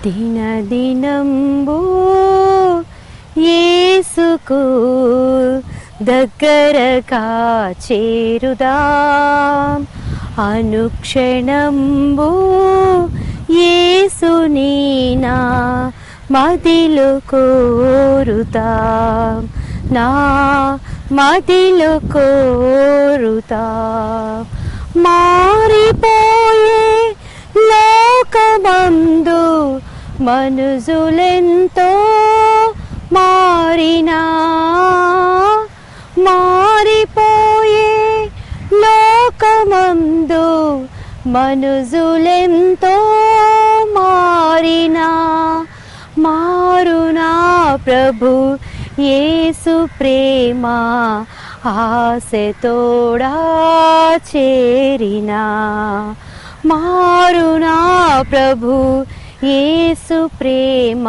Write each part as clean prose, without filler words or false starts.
దినదినంబు యేసుకు దగ్గరగా చేరుదాం, అనుక్షణంబు యేసుని నా మదిలో కోరుతాం, నా మదిలో కోరుతాం. మారిపోయే లోకమందు మనుజులెంతో మారినా, మారిపోయే లోకమందు మనుజులెంతో మారినా, మారునా ప్రభు యేసు ప్రేమ ఆశతోడా చేరినా, మారునా ప్రభు యేసు ప్రేమ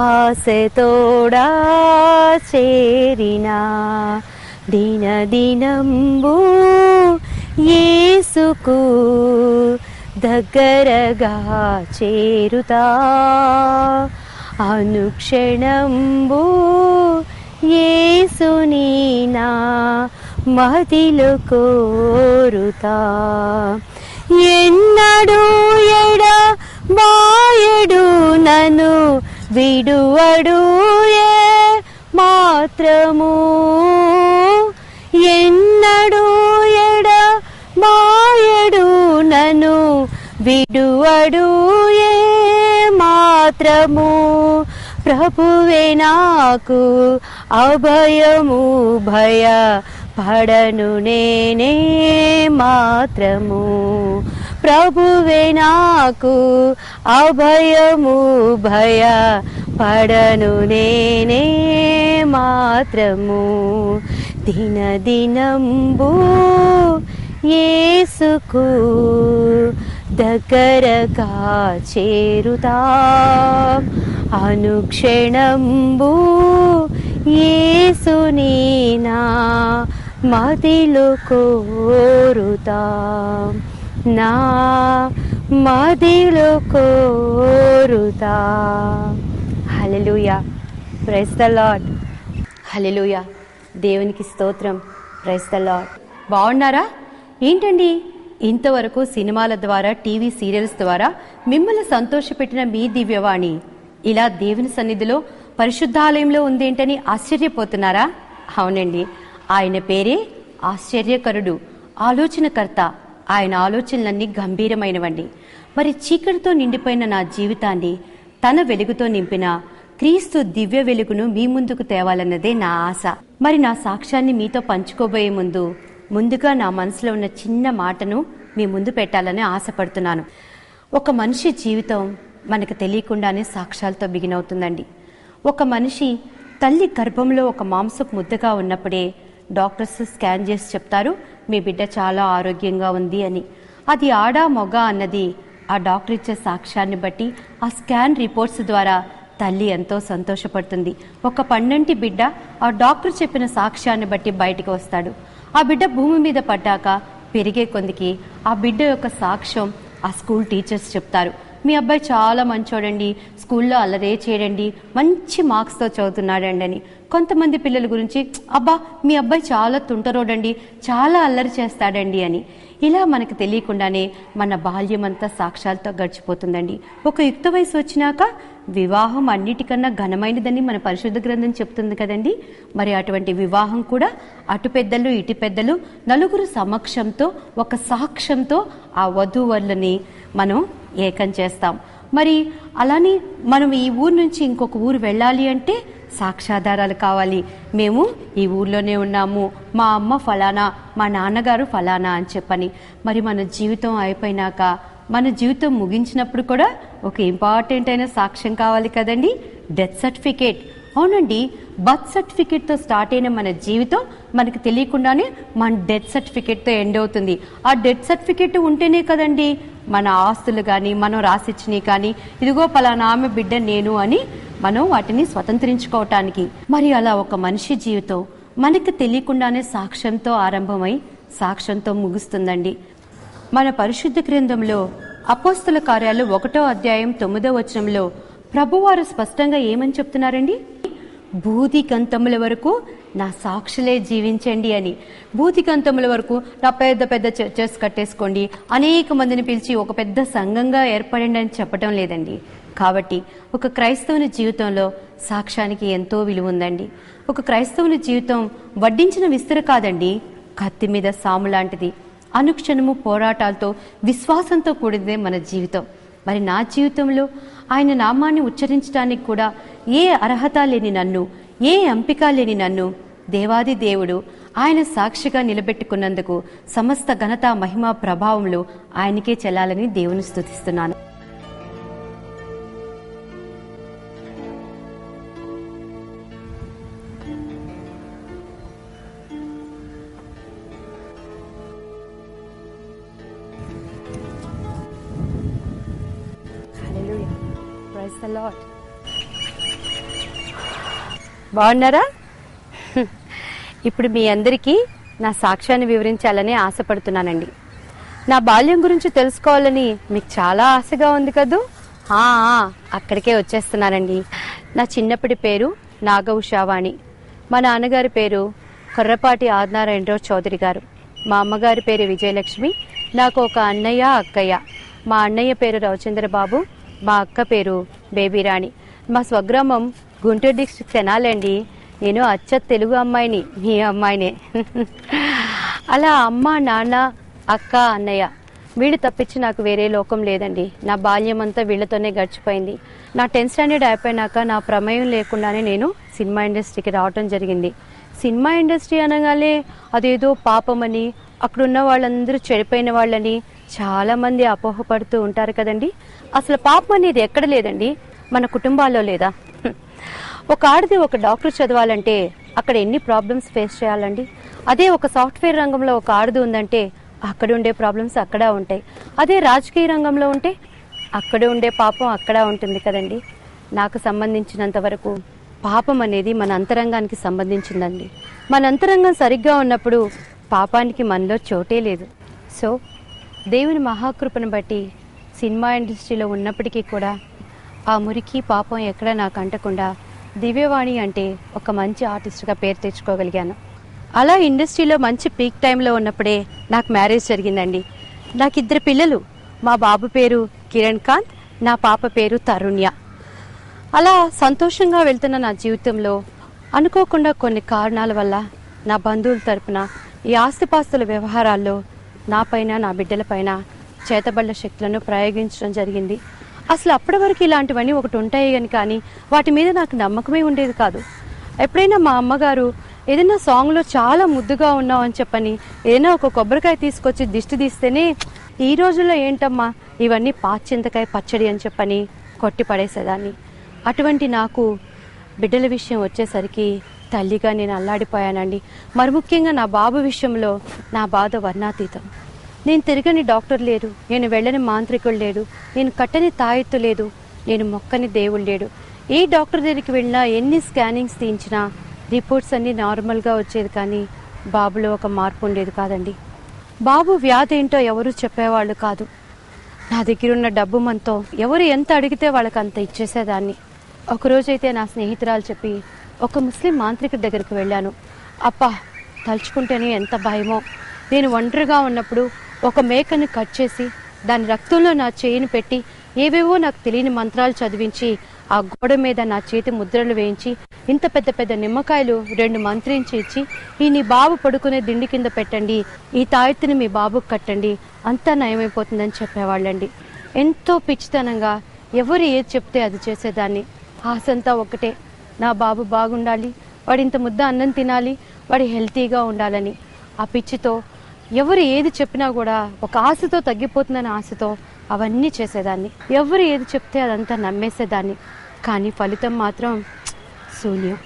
ఆశతోడా చేరినా. దినదినంబు యేసుకు దగ్గరగా చేరుతా, అనుక్షణంబు యేసుని నా మదిలో కోరుతా. ఎన్నడూ ఎడబాయడు నన్ను విడువడు ఏ మాత్రము, ఎన్నడూ ఎడబాయడు నన్ను విడువడు ఏ మాత్రము. ప్రభువే నాకు అభయము, భయ పడను నేనే మాత్రము. ప్రభువే నాకు అభయము, భయ పడను నేనే మాత్రము. దినదినంబు యేసుకు దగ్గరగా చేరుతా, అనుక్షణంబు యేసుని నా మదిలో కోరుతా, నా మదిలో కోరుతా. Hallelujah, praise the Lord. Hallelujah, దేవునికి స్తోత్రం. Praise the Lord. బాగున్నారా? ఏంటండి ఇంతవరకు సినిమాల ద్వారా, టీవీ సీరియల్స్ ద్వారా మిమ్మల్ని సంతోషపెట్టిన మీ దివ్యవాణి ఇలా దేవుని సన్నిధిలో పరిశుద్ధాలయంలో ఉందేంటని ఆశ్చర్యపోతున్నారా? అవునండి, ఆయన పేరే ఆశ్చర్యకరుడు, ఆలోచనకర్త. ఆయన ఆలోచనలన్నీ గంభీరమైనవండి. మరి చీకటితో నిండిపోయిన నా జీవితాన్ని తన వెలుగుతో నింపిన క్రీస్తు దివ్య వెలుగును మీ ముందుకు తేవాలన్నదే నా ఆశ. మరి నా సాక్ష్యాన్ని మీతో పంచుకోబోయే ముందుగా నా మనసులో ఉన్న చిన్న మాటను మీ ముందు పెట్టాలని ఆశపడుతున్నాను. ఒక మనిషి జీవితం మనకు తెలియకుండానే సాక్ష్యాలతో బిగినవుతుందండి. ఒక మనిషి తల్లి గర్భంలో ఒక మాంసపు ముద్దగా ఉన్నప్పుడే డాక్టర్స్ స్కాన్ చేసి చెప్తారు, మీ బిడ్డ చాలా ఆరోగ్యంగా ఉంది అని. అది ఆడా మొగ అన్నది ఆ డాక్టర్ ఇచ్చే సాక్ష్యాన్ని బట్టి, ఆ స్కాన్ రిపోర్ట్స్ ద్వారా తల్లి ఎంతో సంతోషపడుతుంది. ఒక పండంటి బిడ్డ ఆ డాక్టర్ చెప్పిన సాక్ష్యాన్ని బట్టి బయటకు వస్తాడు. ఆ బిడ్డ భూమి మీద పడ్డాక పెరిగే కొందికి ఆ బిడ్డ యొక్క సాక్ష్యం ఆ స్కూల్ టీచర్స్ చెప్తారు, మీ అబ్బాయి చాలా మంచోడండి, స్కూల్లో అల్లరే చేయడండి, మంచి మార్క్స్తో చదువుతున్నాడండి అని. కొంతమంది పిల్లల గురించి, అబ్బా మీ అబ్బాయి చాలా తుంటరోడండి, చాలా అల్లరి చేస్తాడండి అని. ఇలా మనకు తెలియకుండానే మన బాల్యం అంతా సాక్ష్యాలతో గడిచిపోతుందండి. ఒక యుక్త వయసు వచ్చినాక వివాహం అన్నిటికన్నా ఘనమైనదని మన పరిశుద్ధ గ్రంథం చెప్తుంది కదండి. మరి అటువంటి వివాహం కూడా అటు పెద్దలు ఇటు పెద్దలు నలుగురు సమక్షంతో ఒక సాక్ష్యంతో ఆ వధూవరులని మనం ఏకం చేస్తాం. మరి అలానే మనం ఈ ఊరు నుంచి ఇంకొక ఊరు వెళ్ళాలి అంటే సాక్ష్యాధారాలు కావాలి. మేము ఈ ఊర్లోనే ఉన్నాము, మా అమ్మ ఫలానా, మా నాన్నగారు ఫలానా అని చెప్పని. మరి మన జీవితం అయిపోయినాక, మన జీవితం ముగించినప్పుడు కూడా ఒక ఇంపార్టెంట్ అయిన సాక్ష్యం కావాలి కదండి, డెత్ సర్టిఫికేట్. అవునండి, బర్త్ సర్టిఫికేట్తో స్టార్ట్ అయిన మన జీవితం మనకు తెలియకుండానే మన డెత్ సర్టిఫికేట్తో ఎండ్ అవుతుంది. ఆ డెత్ సర్టిఫికేట్ ఉంటేనే కదండి మన ఆస్తులు కానీ, మనం రాసిచ్చినవి కానీ, ఇదిగో పలానా ఆమె బిడ్డ నేను అని మనం వాటిని స్వతంత్రించుకోవటానికి. మరి అలా ఒక మనిషి జీవితం మనకు తెలియకుండానే సాక్ష్యంతో ఆరంభమై సాక్ష్యంతో ముగుస్తుందండి. మన పరిశుద్ధ గ్రంథంలో అపోస్తల కార్యాలు 1వ అధ్యాయం 9వ వచనంలో ప్రభువారు స్పష్టంగా ఏమని చెప్తున్నారండి? భూదిగంతముల వరకు నా సాక్షులే జీవించండి అని. భూదిగంతముల వరకు నా పెద్ద పెద్ద చర్చెస్ కట్టేసుకోండి, అనేక మందిని పిలిచి ఒక పెద్ద సంఘంగా ఏర్పడండి అని చెప్పడం లేదండి. కాబట్టి ఒక క్రైస్తవుని జీవితంలో సాక్ష్యానికి ఎంతో విలువ ఉందండి. ఒక క్రైస్తవుని జీవితం వడ్డించిన విస్తర కాదండి, కత్తి మీద సాము లాంటిది. అనుక్షణము పోరాటాలతో విశ్వాసంతో కూడినదే మన జీవితం. మరి నా జీవితంలో ఆయన నామాన్ని ఉచ్చరించడానికి కూడా ఏ అర్హత లేని నన్ను, ఏ ఎంపిక లేని నన్ను దేవాది దేవుడు ఆయన సాక్షిగా నిలబెట్టుకున్నందుకు సమస్త ఘనత, మహిమ, ప్రభావములు ఆయనకే చెల్లాలని దేవుని స్తుతిస్తున్నాను. బాగున్నారా? ఇప్పుడు మీ అందరికీ నా సాక్ష్యాన్ని వివరించాలని ఆశపడుతున్నానండి. నా బాల్యం గురించి తెలుసుకోవాలని మీకు చాలా ఆశగా ఉంది కదూ? అక్కడికే వచ్చేస్తున్నానండి. నా చిన్నప్పటి పేరు నాగఉషావాణి. మా నాన్నగారి పేరు కొర్రపాటి ఆదినారాయణరావు చౌదరి గారు. మా అమ్మగారి పేరు విజయలక్ష్మి. నాకు ఒక అన్నయ్య, అక్కయ్య. మా అన్నయ్య పేరు రవిచంద్రబాబు, మా అక్క పేరు బేబీరాణి. మా స్వగ్రామం గుంటూరు డిస్ట్రిక్ట్ తెనాలండి. నేను అచ్చ తెలుగు అమ్మాయిని, మీ అమ్మాయినే. అలా అమ్మ, నాన్న, అక్క, అన్నయ్య వీళ్ళు తప్పించి నాకు వేరే లోకం లేదండి. నా బాల్యం అంతా వీళ్ళతోనే గడిచిపోయింది. నా 10th స్టాండర్డ్ అయిపోయినాక నా ప్రమేయం లేకుండానే నేను సినిమా ఇండస్ట్రీకి రావటం జరిగింది. సినిమా ఇండస్ట్రీ అనగానే అదేదో పాపమని, అక్కడున్న వాళ్ళందరూ చెడిపోయిన వాళ్ళని చాలామంది అపోహపడుతూ ఉంటారు కదండి. అసలు పాపం అనేది ఎక్కడ లేదండి, మన కుటుంబాల్లో లేదా? ఒక ఆడది ఒక డాక్టర్ చదవాలంటే అక్కడ ఎన్ని ప్రాబ్లమ్స్ ఫేస్ చేయాలండి. అదే ఒక సాఫ్ట్వేర్ రంగంలో ఒక ఆడది ఉందంటే అక్కడ ఉండే ప్రాబ్లమ్స్ అక్కడ ఉంటాయి. అదే రాజకీయ రంగంలో ఉంటే అక్కడ ఉండే పాపం అక్కడ ఉంటుంది కదండి. నాకు సంబంధించినంత వరకు పాపం అనేది మన అంతరంగానికి సంబంధించిందండి. మన అంతరంగం సరిగ్గా ఉన్నప్పుడు పాపానికి మనలో చోటే లేదు. సో దేవుని మహాకృపను బట్టి సినిమా ఇండస్ట్రీలో ఉన్నప్పటికీ కూడా ఆ మురికి పాపం ఎక్కడ నాకు అంటకుండా దివ్యవాణి అంటే ఒక మంచి ఆర్టిస్ట్గా పేరు తెచ్చుకోగలిగాను. అలా ఇండస్ట్రీలో మంచి పీక్ టైంలో ఉన్నప్పుడే నాకు మ్యారేజ్ జరిగిందండి. నాకు 2 పిల్లలు. మా బాబు పేరు కిరణ్ కాంత్, నా పాప పేరు తరుణ్య. అలా సంతోషంగా వెళ్తున్న నా జీవితంలో అనుకోకుండా కొన్ని కారణాల వల్ల నా బంధువుల తరపున ఈ ఆస్తిపాస్తుల వ్యవహారాల్లో నా పైన, నా బిడ్డల పైన చేతబడ్డ శక్తులను ప్రయోగించడం జరిగింది. అసలు అప్పటి వరకు ఇలాంటివన్నీ ఒకటి ఉంటాయి కానీ వాటి మీద నాకు నమ్మకమే ఉండేది కాదు. ఎప్పుడైనా మా అమ్మగారు ఏదైనా సాంగ్లో చాలా ముద్దుగా ఉన్నావు అని చెప్పని ఏదైనా ఒక కొబ్బరికాయ తీసుకొచ్చి దిష్టి తీస్తేనే ఈ రోజుల్లో ఏంటమ్మా ఇవన్నీ పాచింతకాయ పచ్చడి అని చెప్పని కొట్టి పడేసేదాన్ని. అటువంటి నాకు బిడ్డల విషయం వచ్చేసరికి తల్లిగా నేను అల్లాడిపోయానండి. మరి ముఖ్యంగా నా బాబు విషయంలో నా బాధ వర్ణాతీతం. నేను తిరగని డాక్టర్ లేడు, నేను వెళ్ళని మాంత్రికుడు లేడు, నేను కట్టని తాయెత్తు లేదు, నేను మొక్కని దేవుడు లేడు. ఏ డాక్టర్ దగ్గరికి వెళ్ళినా ఎన్ని స్కానింగ్స్ తీయించినా రిపోర్ట్స్ అన్నీ నార్మల్గా వచ్చేది కానీ బాబులో ఒక మార్పు ఉండేది కాదండి. బాబు వ్యాధి ఏంటో ఎవరు చెప్పేవాళ్ళు కాదు. నా దగ్గర ఉన్న డబ్బు మనతో ఎవరు ఎంత అడిగితే వాళ్ళకి అంత ఇచ్చేసేదాన్ని. ఒకరోజైతే నా స్నేహితురాలు చెప్పి ఒక ముస్లిం మాంత్రికుడి దగ్గరికి వెళ్ళాను. అప్పా తలుచుకుంటేనే ఎంత భయమో. నేను ఒంటరిగా ఉన్నప్పుడు ఒక మేకను కట్ చేసి దాని రక్తంలో నా చేయిని పెట్టి ఏవేవో నాకు తెలియని మంత్రాలు చదివించి ఆ గోడ మీద నా చేతి ముద్రలు వేయించి ఇంత పెద్ద పెద్ద నిమ్మకాయలు 2 మంత్రించి ఇచ్చి ఈ నీ బాబు పడుకునే దిండి కింద పెట్టండి, ఈ తాయెత్తుని మీ బాబుకు కట్టండి, అంతా నయమైపోతుందని చెప్పేవాళ్ళండి. ఎంతో పిచ్చితనంగా ఎవరు ఏది చెప్తే అది చేసేదాన్ని. ఆశంతా ఒకటే, నా బాబు బాగుండాలి, వాడు ఇంత ముద్ద అన్నం తినాలి, వాడు హెల్తీగా ఉండాలని. ఆ పిచ్చితో ఎవరు ఏది చెప్పినా కూడా ఒక ఆశతో తగ్గిపోతుందని ఆశతో అవన్నీ చేసేదాన్ని. ఎవరు ఏది చెప్తే అదంతా నమ్మేసేదాన్ని. కానీ ఫలితం మాత్రం శూన్యం.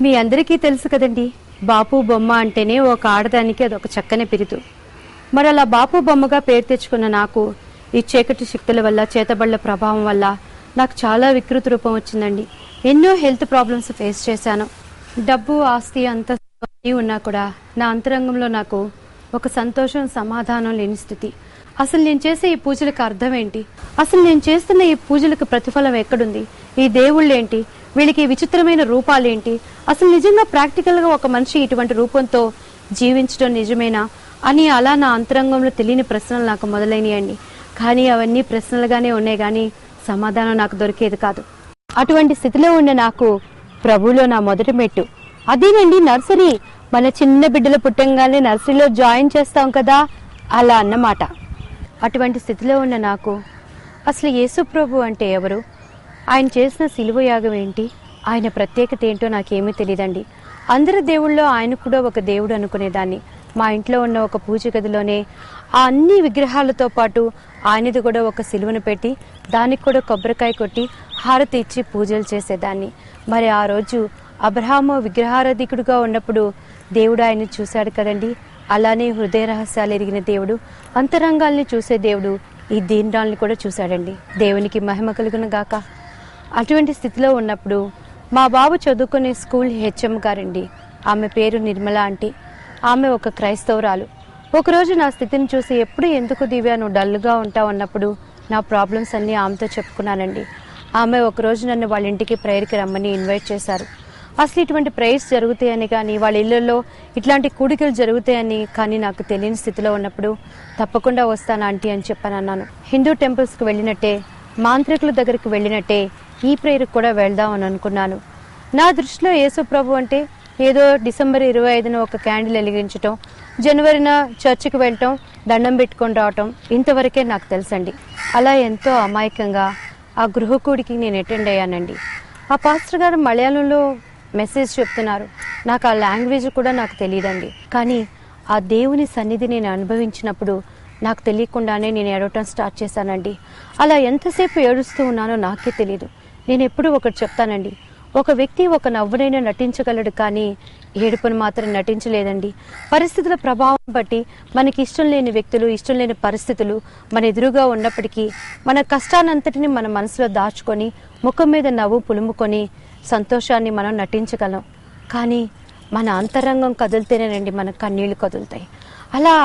మీ అందరికీ తెలుసు కదండి, బాపు బొమ్మ అంటేనే ఒక ఆడదానికి అదొక చక్కని పిరుదు. మరి అలా బాపు బొమ్మగా పేరు తెచ్చుకున్న నాకు ఈ చీకటి శక్తుల వల్ల, చేతబళ్ల ప్రభావం వల్ల నాకు చాలా వికృత రూపం వచ్చిందండి. ఎన్నో హెల్త్ ప్రాబ్లమ్స్ ఫేస్ చేశాను. డబ్బు, ఆస్తి అంతా ఉన్నా కూడా నా అంతరంగంలో నాకు ఒక సంతోషం, సమాధానం లేని స్థితి. అసలు నేను చేసే ఈ పూజలకు అర్థం ఏంటి? అసలు నేను చేస్తున్న ఈ పూజలకు ప్రతిఫలం ఎక్కడుంది? ఈ దేవుళ్ళేంటి? వీళ్ళకి విచిత్రమైన రూపాలేంటి? అసలు నిజంగా ప్రాక్టికల్గా ఒక మనిషి ఇటువంటి రూపంతో జీవించడం నిజమేనా అని అలా నా అంతరంగంలో తెలియని ప్రశ్నలు నాకు మొదలైనయండి. కానీ అవన్నీ ప్రశ్నలుగానే ఉన్నాయి, కానీ సమాధానం నాకు దొరికేది కాదు. అటువంటి స్థితిలో ఉన్న నాకు ప్రభువులో నా మొదటి మెట్టు అదేనండి నర్సరీ. మన చిన్న బిడ్డలు పుట్టంగానే నర్సరీలో జాయిన్ చేస్తాం కదా, అలా అన్నమాట. అటువంటి స్థితిలో ఉన్న నాకు అసలు యేసు ప్రభు అంటే ఎవరు, ఆయన చేసిన సిలువ యాగం ఏంటి, ఆయన ప్రత్యేకత ఏంటో నాకేమీ తెలియదండి. అందరి దేవుళ్ళలో ఆయన కూడా ఒక దేవుడు అనుకునేదాన్ని. మా ఇంట్లో ఉన్న ఒక పూజ గదిలోనే ఆ అన్ని విగ్రహాలతో పాటు ఆయనది కూడా ఒక సిలువను పెట్టి దానికి కూడా కొబ్బరికాయ కొట్టి హారతి ఇచ్చి పూజలు చేసేదాన్ని. మరి ఆ రోజు అబ్రహాము విగ్రహారాధికుడుగా ఉన్నప్పుడు దేవుడు ఆయన చూశాడు కదండి. అలానే హృదయ రహస్యాలు ఎరిగిన దేవుడు, అంతరంగాల్ని చూసే దేవుడు ఈ దీనరాల్ని కూడా చూశాడండి. దేవునికి మహిమ కలుగును గాక. అటువంటి స్థితిలో ఉన్నప్పుడు మా బాబు చదువుకునే స్కూల్ హెచ్ఎం గారండి, ఆమె పేరు నిర్మల ఆంటీ. ఆమె ఒక క్రైస్తవురాలు. ఒకరోజు నా స్థితిని చూసి, ఎప్పుడు ఎందుకు దివ్య నువ్వు డల్గా ఉంటావు అన్నప్పుడు నా ప్రాబ్లమ్స్ అన్నీ ఆమెతో చెప్పుకున్నానండి. ఆమె ఒకరోజు నన్ను వాళ్ళ ఇంటికి ప్రేయర్కి రమ్మని ఇన్వైట్ చేశారు. అసలు ఇటువంటి ప్రేయర్స్ జరుగుతాయని కానీ వాళ్ళ ఇళ్లలో ఇట్లాంటి కూడికలు జరుగుతాయని కానీ నాకు తెలియని స్థితిలో ఉన్నప్పుడు తప్పకుండా వస్తాను ఆంటీ అని చెప్పానన్నాను. హిందూ టెంపుల్స్కి వెళ్ళినట్టే, మాంత్రికుల దగ్గరికి వెళ్ళినట్టే ఈ ప్రేయర్కి కూడా వెళ్దామని అనుకున్నాను. నా దృష్టిలో యేసు ప్రభు అంటే ఏదో డిసెంబర్ 25న ఒక క్యాండిల్ వెలిగించటం, జనవరిన చర్చికి వెళ్ళటం, దండం పెట్టుకొని రావటం, ఇంతవరకే నాకు తెలుసండి. అలా ఎంతో అమాయకంగా ఆ గృహకూడికి నేను అటెండ్ అయ్యానండి. ఆ పాస్టర్ గారు మలయాళంలో మెసేజ్ చెప్తున్నారు. నాకు ఆ లాంగ్వేజ్ కూడా నాకు తెలియదండి. కానీ ఆ దేవుని సన్నిధి నేను అనుభవించినప్పుడు నాకు తెలియకుండానే నేను ఏడవటం స్టార్ట్ చేశానండి. అలా ఎంతసేపు ఏడుస్తూ ఉన్నానో నాకే తెలియదు. నేను ఎప్పుడూ ఒకటి చెప్తానండి, ఒక వ్యక్తి ఒక నవ్వునైనా నటించగలడు, కానీ ఏడుపును మాత్రం నటించలేదండి. పరిస్థితుల ప్రభావం బట్టి మనకి ఇష్టం లేని వ్యక్తులు, ఇష్టం లేని పరిస్థితులు మన ఎదురుగా ఉన్నప్పటికీ మన కష్టానంతటిని మన మనసులో దాచుకొని ముఖం మీద నవ్వు పులుముకొని సంతోషాన్ని మనం నటించగలం. కానీ మన అంతరంగం కదిలితేనేనండి మన కన్నీళ్లు కదులుతాయి. అలా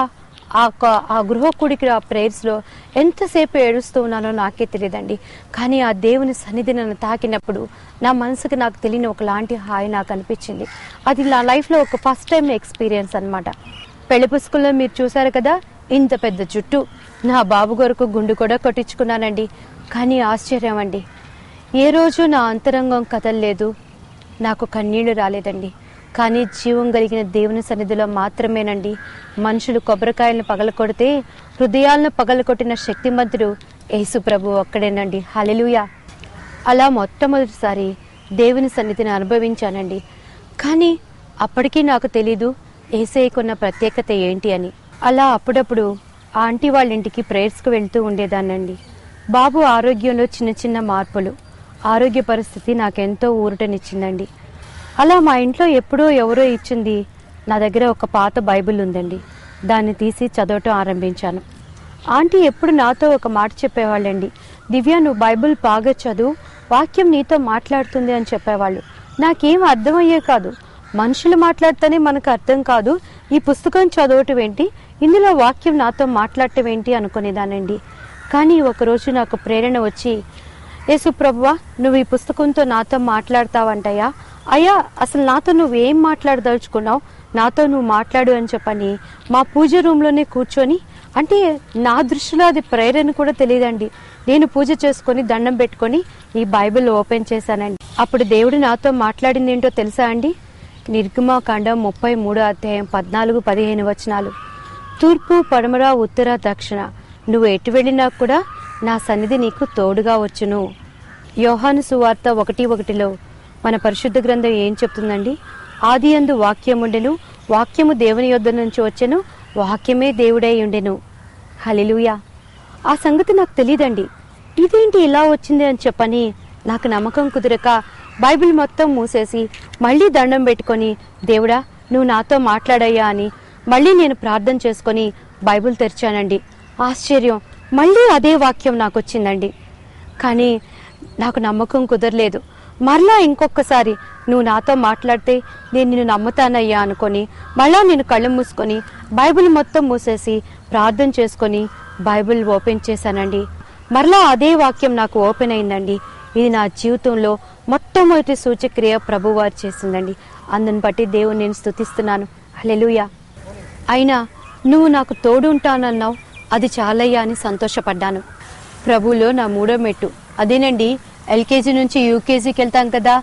ఆ గృహకూడికి ఆ ప్రేయర్స్లో ఎంతసేపు ఏడుస్తూ ఉన్నానో నాకే తెలియదండి. కానీ ఆ దేవుని సన్నిధి నన్ను తాకినప్పుడు నా మనసుకి నాకు తెలియని ఒకలాంటి హాయి నాకు అనిపించింది. అది నా లైఫ్లో ఒక ఫస్ట్ టైం ఎక్స్పీరియన్స్ అనమాట. పెళ్లి పుస్తకంలో మీరు చూశారు కదా, ఇంత పెద్ద జుట్టు, నా బాబు కొరకు గుండు కూడా కొట్టించుకున్నానండి. కానీ ఆశ్చర్యం అండి, ఏ రోజు నా అంతరంగం కదలలేదు, నాకు కన్నీళ్లు రాలేదండి. కానీ జీవం కలిగిన దేవుని సన్నిధిలో మాత్రమేనండి మనుషులు కొబ్బరికాయలను పగలకొడితే హృదయాలను పగలకొట్టిన శక్తిమంతుడు యేసు ప్రభు ఒక్కడేనండి. హల్లెలూయా. అలా మొట్టమొదటిసారి దేవుని సన్నిధిని అనుభవించానండి. కానీ అప్పటికీ నాకు తెలీదు యేసయ్యకున్న ప్రత్యేకత ఏంటి అని. అలా అప్పుడప్పుడు ఆ ఆంటీ వాళ్ళ ఇంటికి ప్రేయర్స్కి వెళ్తూ ఉండేదానండి. బాబు ఆరోగ్యంలో చిన్న చిన్న మార్పులు, ఆరోగ్య పరిస్థితి నాకెంతో ఊరటనిచ్చిందండి. అలా మా ఇంట్లో ఎప్పుడో ఎవరో ఇచ్చింది నా దగ్గర ఒక పాత బైబిల్ ఉందండి. దాన్ని తీసి చదవటం ఆరంభించాను. ఆంటీ ఎప్పుడు నాతో ఒక మాట చెప్పేవాళ్ళండి, దివ్య నువ్వు బైబిల్ బాగా చదువు, వాక్యం నీతో మాట్లాడుతుంది అని చెప్పేవాళ్ళు. నాకేం అర్థమయ్యే కాదు. మనుషులు మాట్లాడితేనే మనకు అర్థం కాదు, ఈ పుస్తకం చదవటం ఏంటి, ఇందులో వాక్యం నాతో మాట్లాడటం ఏంటి అనుకునేదానండి. కానీ ఒకరోజు నాకు ప్రేరణ వచ్చి, యేసు ప్రభువా నువ్వు ఈ పుస్తకంతో నాతో మాట్లాడతావంటయ్యా, అయ్యా అసలు నాతో నువ్వేం మాట్లాడదలుచుకున్నావు, నాతో నువ్వు మాట్లాడు అని చెప్పని మా పూజ రూమ్లోనే కూర్చొని, అంటే నా దృష్టిలో అది ప్రేరణ కూడా తెలియదండి. నేను పూజ చేసుకొని దండం పెట్టుకొని ఈ బైబిల్ ఓపెన్ చేశానండి. అప్పుడు దేవుడు నాతో మాట్లాడింది ఏంటో తెలుసా అండి? నిర్గమకాండం 33 అధ్యాయం 14-15 వచనాలు. తూర్పు, పడమర, ఉత్తర, దక్షిణ నువ్వు ఎటు వెళ్ళినా కూడా నా సన్నిధి నీకు తోడుగా వచ్చును. యోహాను సువార్త 1:1లో మన పరిశుద్ధ గ్రంథం ఏం చెప్తుందండి? ఆది యందు వాక్యముండెను, వాక్యము దేవుని యొద్ద నుంచి వచ్చెను, వాక్యమే దేవుడై ఉండెను. హల్లెలూయా. ఆ సంగతి నాకు తెలియదండి. ఇదేంటి ఇలా వచ్చింది అని చెప్పని నాకు నమ్మకం కుదరక బైబిల్ మొత్తం మూసేసి మళ్ళీ దండం పెట్టుకొని, దేవుడా నువ్వు నాతో మాట్లాడయ్యా అని మళ్ళీ నేను ప్రార్థన చేసుకొని బైబిల్ తెరిచానండి. ఆశ్చర్యం, మళ్ళీ అదే వాక్యం నాకు వచ్చిందండి. కానీ నాకు నమ్మకం కుదరలేదు. మరలా ఇంకొకసారి నువ్వు నాతో మాట్లాడితే నేను నిన్ను నమ్ముతానయ్యా అనుకొని మళ్ళా నేను కళ్ళు మూసుకొని బైబిల్ మొత్తం మూసేసి ప్రార్థన చేసుకొని బైబిల్ ఓపెన్ చేశానండి. మరలా అదే వాక్యం నాకు ఓపెన్ అయిందండి. ఇది నా జీవితంలో మొట్టమొదటి సూచక్రియ ప్రభువారు చేసిందండి. అందుని బట్టి దేవుని నేను స్తుతిస్తున్నాను. హల్లెలూయా. అయినా నువ్వు నాకు తోడు ఉంటానన్నావు, అది చాలయ్యా అని సంతోషపడ్డాను. ప్రభువులో నా 3వ మెట్టు అదేనండి. ఎల్కేజీ నుంచి యూకేజీకి వెళ్తాం కదా,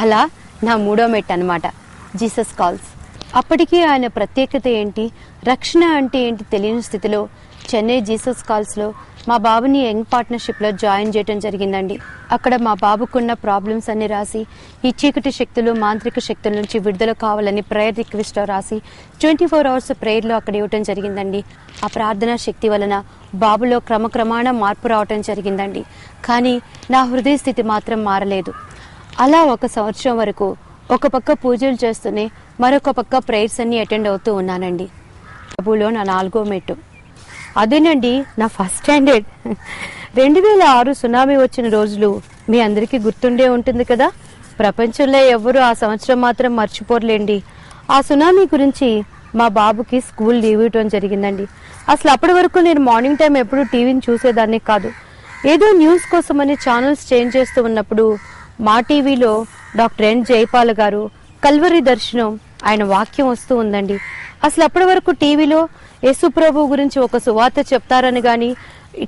అలా నా 3వ మెట్టు అనమాట. Jesus calls. అప్పటికీ ఆయన ప్రత్యేకత ఏంటి, రక్షణ అంటే ఏంటి తెలియని స్థితిలో చెన్నై జీసస్ కాల్స్లో మా బాబుని యంగ్ పార్ట్నర్షిప్లో జాయిన్ చేయడం జరిగిందండి. అక్కడ మా బాబుకున్న ప్రాబ్లమ్స్ అన్ని రాసి, ఈ చీకటి శక్తులు మాంత్రిక శక్తుల నుంచి విడుదల కావాలని ప్రేయర్ రిక్వెస్ట్లో రాసి 24 hours ప్రేయర్లో అక్కడ ఇవ్వటం జరిగిందండి. ఆ ప్రార్థనా శక్తి వలన బాబులో క్రమక్రమాణ మార్పు రావటం జరిగిందండి. కానీ నా హృదయ స్థితి మాత్రం మారలేదు. అలా 1 సంవత్సరం వరకు ఒక పక్క పూజలు చేస్తూనే మరొక పక్క ప్రేయర్స్ అన్ని అటెండ్ అవుతూ ఉన్నానండి. ప్రభులో నా 4వ మెట్టు అదేనండి, నా ఫస్ట్ స్టాండర్డ్. 2006 సునామీ వచ్చిన రోజులు మీ అందరికీ గుర్తుండే ఉంటుంది కదా. ప్రపంచంలో ఎవరు ఆ సంవత్సరం మాత్రం మర్చిపోర్లేండి. ఆ సునామీ గురించి మా బాబుకి స్కూల్ లీవ్ ఇవ్వడం జరిగిందండి. అసలు అప్పటి వరకు నేను మార్నింగ్ టైం ఎప్పుడు టీవీని చూసేదాన్ని కాదు. ఏదో న్యూస్ కోసమని ఛానల్స్ చేంజ్ చేస్తూ ఉన్నప్పుడు మా టీవీలో డాక్టర్ ఎన్ జైపాల్ గారు కల్వరి దర్శనం ఆయన వాక్యం వస్తూ ఉందండి. అసలు అప్పటి వరకు టీవీలో యేసుప్రభు గురించి ఒక సువార్త చెప్తారని కానీ,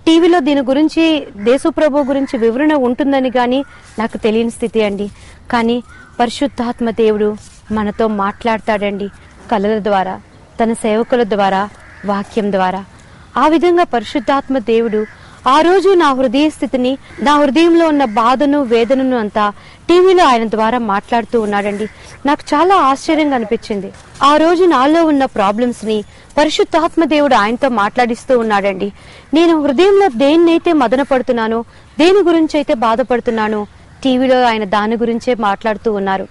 టీవీలో దీని గురించి యేసుప్రభు గురించి వివరణ ఉంటుందని కానీ నాకు తెలియని స్థితి అండి. కానీ పరిశుద్ధాత్మ దేవుడు మనతో మాట్లాడతాడండి, కళల ద్వారా, తన సేవకుల ద్వారా, వాక్యం ద్వారా. ఆ విధంగా పరిశుద్ధాత్మ దేవుడు ఆ రోజు నా హృదయ స్థితిని, నా హృదయంలో ఉన్న బాధను వేదనను అంతా టీవీలో ఆయన ద్వారా మాట్లాడుతూ ఉన్నాడండి. నాకు చాలా ఆశ్చర్యంగా అనిపించింది. ఆ రోజు నాలో ఉన్న ప్రాబ్లమ్స్ ని పరిశుద్ధాత్మ దేవుడు ఆయనతో మాట్లాడిస్తూ ఉన్నాడండి. నేను హృదయంలో దేన్నైతే మదన పడుతున్నానో, దేని గురించి అయితే బాధపడుతున్నానో, టీవీలో ఆయన దాని గురించే మాట్లాడుతూ ఉన్నారు.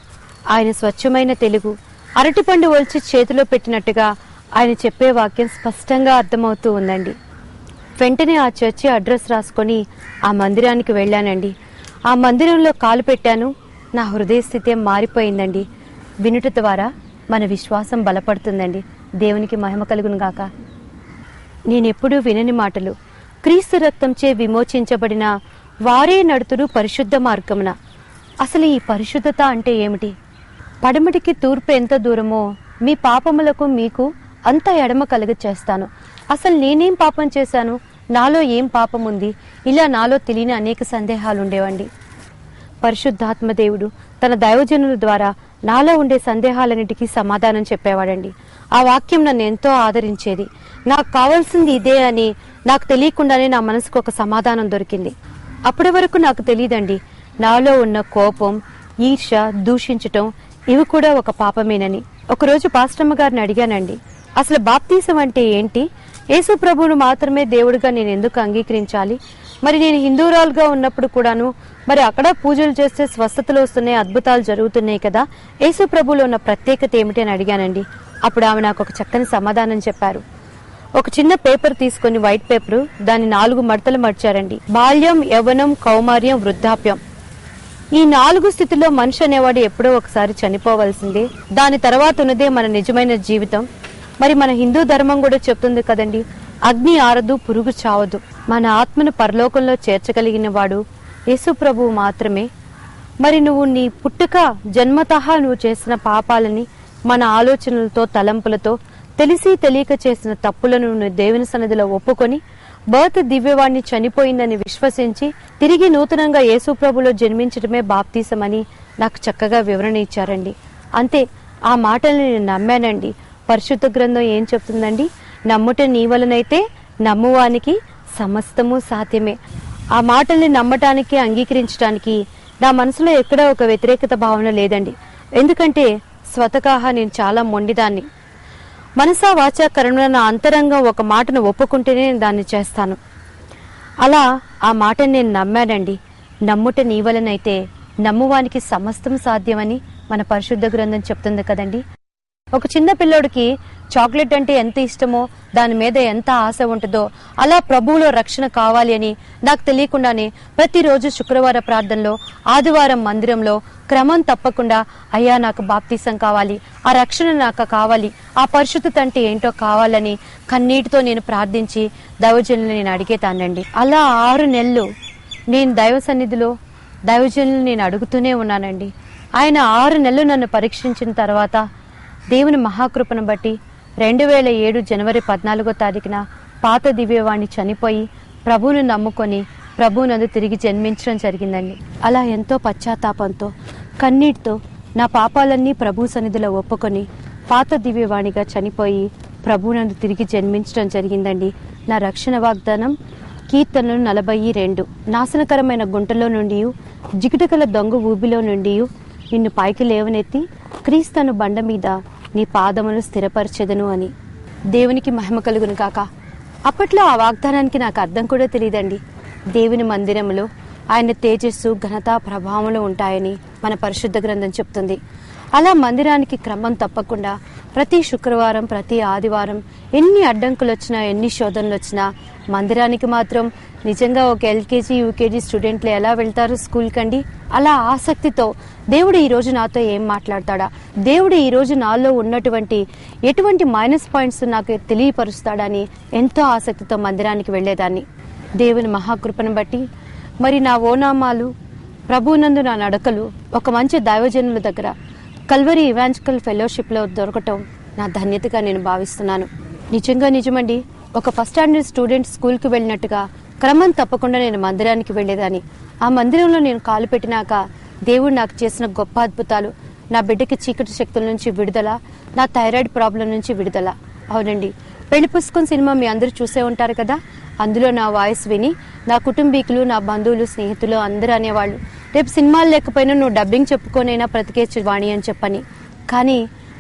ఆయన స్వచ్ఛమైన తెలుగు అరటిపండు ఒలిచి చేతిలో పెట్టినట్టుగా ఆయన చెప్పే వాక్యం స్పష్టంగా అర్థమవుతూ ఉందండి. వెంటనే ఆ చర్చి అడ్రస్ రాసుకొని ఆ మందిరానికి వెళ్ళానండి. ఆ మందిరంలో కాలు పెట్టాను. నా హృదయ స్థితి మారిపోయిందండి. వినుట ద్వారా మన విశ్వాసం బలపడుతుందండి. దేవునికి మహిమ కలుగును గాక. నేనెప్పుడూ వినని మాటలు. క్రీస్తు రక్తంచే విమోచించబడిన వారే నడుతురు పరిశుద్ధ మార్గమున. అసలు ఈ పరిశుద్ధత అంటే ఏమిటి? పడమటికి తూర్పు ఎంత దూరమో మీ పాపములకు మీకు అంత ఎడమ కలుగ చేస్తాను. అసలు నేనేం పాపం చేశాను, నాలో ఏం పాపం ఉంది, ఇలా నాలో తెలియని అనేక సందేహాలు ఉండేవండి. పరిశుద్ధాత్మ దేవుడు తన దైవజనుల ద్వారా నాలో ఉండే సందేహాలన్నిటికీ సమాధానం చెప్పేవాడండి. ఆ వాక్యం నన్ను ఎంతో ఆదరించేది. నాకు కావాల్సింది ఇదే అని నాకు తెలియకుండానే నా మనసుకు ఒక సమాధానం దొరికింది. అప్పటి వరకు నాకు తెలియదండి, నాలో ఉన్న కోపం, ఈర్ష, దూషించటం ఇవి కూడా ఒక పాపమేనని. ఒకరోజు పాస్టమ్మ గారిని అడిగానండి, అసలు బాప్తీసం అంటే ఏంటి? యేసు ప్రభువును మాత్రమే దేవుడిగా నేను ఎందుకు అంగీకరించాలి? మరి నేను హిందూరాలుగా ఉన్నప్పుడు కూడాను మరి అక్కడ పూజలు చేస్తే స్వస్థతలు వస్తున్నాయి, అద్భుతాలు జరుగుతున్నాయి కదా, యేసు ప్రభువులో ఉన్న ప్రత్యేకత ఏమిటి అని అడిగానండి. అప్పుడు ఆమె నాకు ఒక చక్కని సమాధానం చెప్పారు. ఒక చిన్న పేపర్ తీసుకొని, వైట్ పేపర్, దాన్ని 4 మడతలు మడిచారండి. బాల్యం, యవ్వనం, కౌమార్యం, వృద్ధాప్యం. ఈ 4 స్థితిలో మనిషి అనేవాడు ఎప్పుడో ఒకసారి చనిపోవలసిందే. దాని తర్వాత ఉన్నదే మన నిజమైన జీవితం. మరి మన హిందూ ధర్మం కూడా చెప్తుంది కదండి, అగ్ని ఆరదు, పురుగు చావదు. మన ఆత్మను పరలోకంలో చేర్చగలిగిన వాడు యేసు ప్రభువు మాత్రమే. మరి నువ్వు నీ పుట్టుక జన్మతహా నువ్వు చేసిన పాపాలని, మన ఆలోచనలతో, తలంపులతో, తెలిసి తెలియక చేసిన తప్పులను నువ్వు దేవుని సన్నిధిలో ఒప్పుకొని, బర్త్ దివ్యవాణ్ణి చనిపోయిందని విశ్వసించి తిరిగి నూతనంగా యేసు ప్రభులో జన్మించడమే బాప్తీసమని నాకు చక్కగా వివరణ ఇచ్చారండి. అంతే, ఆ మాటల్ని నేను నమ్మానండి. పరిశుద్ధ గ్రంథం ఏం చెప్తుందండి? నమ్ముట నీ వలనైతే నమ్మువానికి సమస్తము సాధ్యమే. ఆ మాటల్ని నమ్మటానికి, అంగీకరించడానికి నా మనసులో ఎక్కడా ఒక వ్యతిరేకత భావన లేదండి. ఎందుకంటే స్వతకాహా నేను చాలా మొండిదాన్ని. మనసా వాచా కర్మణ నా అంతరంగం ఒక మాటను ఒప్పుకుంటేనే నేను దాన్ని చేస్తాను. అలా ఆ మాటను నేను నమ్మానండి. నమ్ముట నీ వలనైతే నమ్మువానికి సమస్తం సాధ్యమని మన పరిశుద్ధ గ్రంథం చెప్తుంది కదండి. ఒక చిన్న పిల్లోడికి చాక్లెట్ అంటే ఎంత ఇష్టమో, దాని మీద ఎంత ఆశ ఉంటుందో, అలా ప్రభువులో రక్షణ కావాలి అని నాకు తెలియకుండానే ప్రతిరోజు శుక్రవార ప్రార్థనలో, ఆదివారం మందిరంలో క్రమం తప్పకుండా అయ్యా నాకు బాప్తీసం కావాలి, ఆ రక్షణ నాకు కావాలి, ఆ పరిశుద్ధత అంటే ఏంటో కావాలని కన్నీటితో నేను ప్రార్థించి దైవజనులు నేను అడిగేతానండి. అలా 6 నెలలు నేను దైవ సన్నిధిలో దైవజనులు నేను అడుగుతూనే ఉన్నానండి. ఆయన 6 నెలలు నన్ను పరీక్షించిన తర్వాత దేవుని మహాకృపను బట్టి 2007 జనవరి 14వ తారీఖున పాత దివ్యవాణి చనిపోయి ప్రభువును నమ్ముకొని ప్రభువునందు తిరిగి జన్మించడం జరిగిందండి. అలా ఎంతో పశ్చాత్తాపంతో కన్నీటితో నా పాపాలన్నీ ప్రభు సన్నిధిలో ఒప్పుకొని పాత దివ్యవాణిగా చనిపోయి ప్రభువునందు తిరిగి జన్మించడం జరిగిందండి. నా రక్షణ వాగ్దానం కీర్తనలు 42. నాశనకరమైన గుంటలో నుండి, జిగిటగల దొంగ ఊబిలో నుండి నిన్ను పైకి లేవనెత్తి క్రీస్తును బండ మీద నీ పాదమును స్థిరపరచెదను అని. దేవునికి మహిమ కలుగును కాక. అప్పట్లో ఆ వాగ్దానానికి నాకు అర్థం కూడా తెలియదండి. దేవుని మందిరంలో ఆయన తేజస్సు, ఘనత, ప్రభావములు ఉంటాయని మన పరిశుద్ధ గ్రంథం చెప్తుంది. అలా మందిరానికి క్రమం తప్పకుండా ప్రతి శుక్రవారం, ప్రతి ఆదివారం ఎన్ని అడ్డంకులు వచ్చినా, ఎన్ని శోధనలు వచ్చినా మందిరానికి మాత్రం నిజంగా ఒక ఎల్కేజీ, యూకేజీ స్టూడెంట్లు ఎలా వెళ్తారు స్కూల్ కండి, అలా ఆసక్తితో దేవుడు ఈరోజు నాతో ఏం మాట్లాడతాడా, దేవుడు ఈరోజు నాలో ఉన్నటువంటి ఎటువంటి మైనస్ పాయింట్స్ నాకు తెలియపరుస్తాడని ఎంతో ఆసక్తితో మందిరానికి వెళ్ళేదాన్ని. దేవుని మహాకృపను బట్టి మరి నా ఓనామాలు, ప్రభువునందు నా నడకలు ఒక మంచి దైవజనుల దగ్గర కల్వరి ఇవాంజలికల్ ఫెలోషిప్లో దొరకటం నా ధన్యతగా నేను భావిస్తున్నాను. నిజంగా నిజమండి. ఒక ఫస్ట్ స్టాండర్డ్ స్టూడెంట్ స్కూల్కి వెళ్ళినట్టుగా క్రమం తప్పకుండా నేను మందిరానికి వెళ్ళేదాన్ని. ఆ మందిరంలో నేను కాలు పెట్టినాక దేవుడు నాకు చేసిన గొప్ప అద్భుతాలు, నా బిడ్డకి చీకటి శక్తుల నుంచి విడుదల, నా థైరాయిడ్ ప్రాబ్లం నుంచి విడుదల. అవునండి, పెళ్లి పుస్తకం సినిమా మీ అందరూ చూసే ఉంటారు కదా. అందులో నా వాయిస్ విని నా కుటుంబీకులు, నా బంధువులు, స్నేహితులు అందరూ అనేవాళ్ళు, రేపు సినిమాలు లేకపోయినా నువ్వు డబ్బింగ్ చెప్పుకోనైనా బ్రతికేచ్చు వాణి అని చెప్పని. కానీ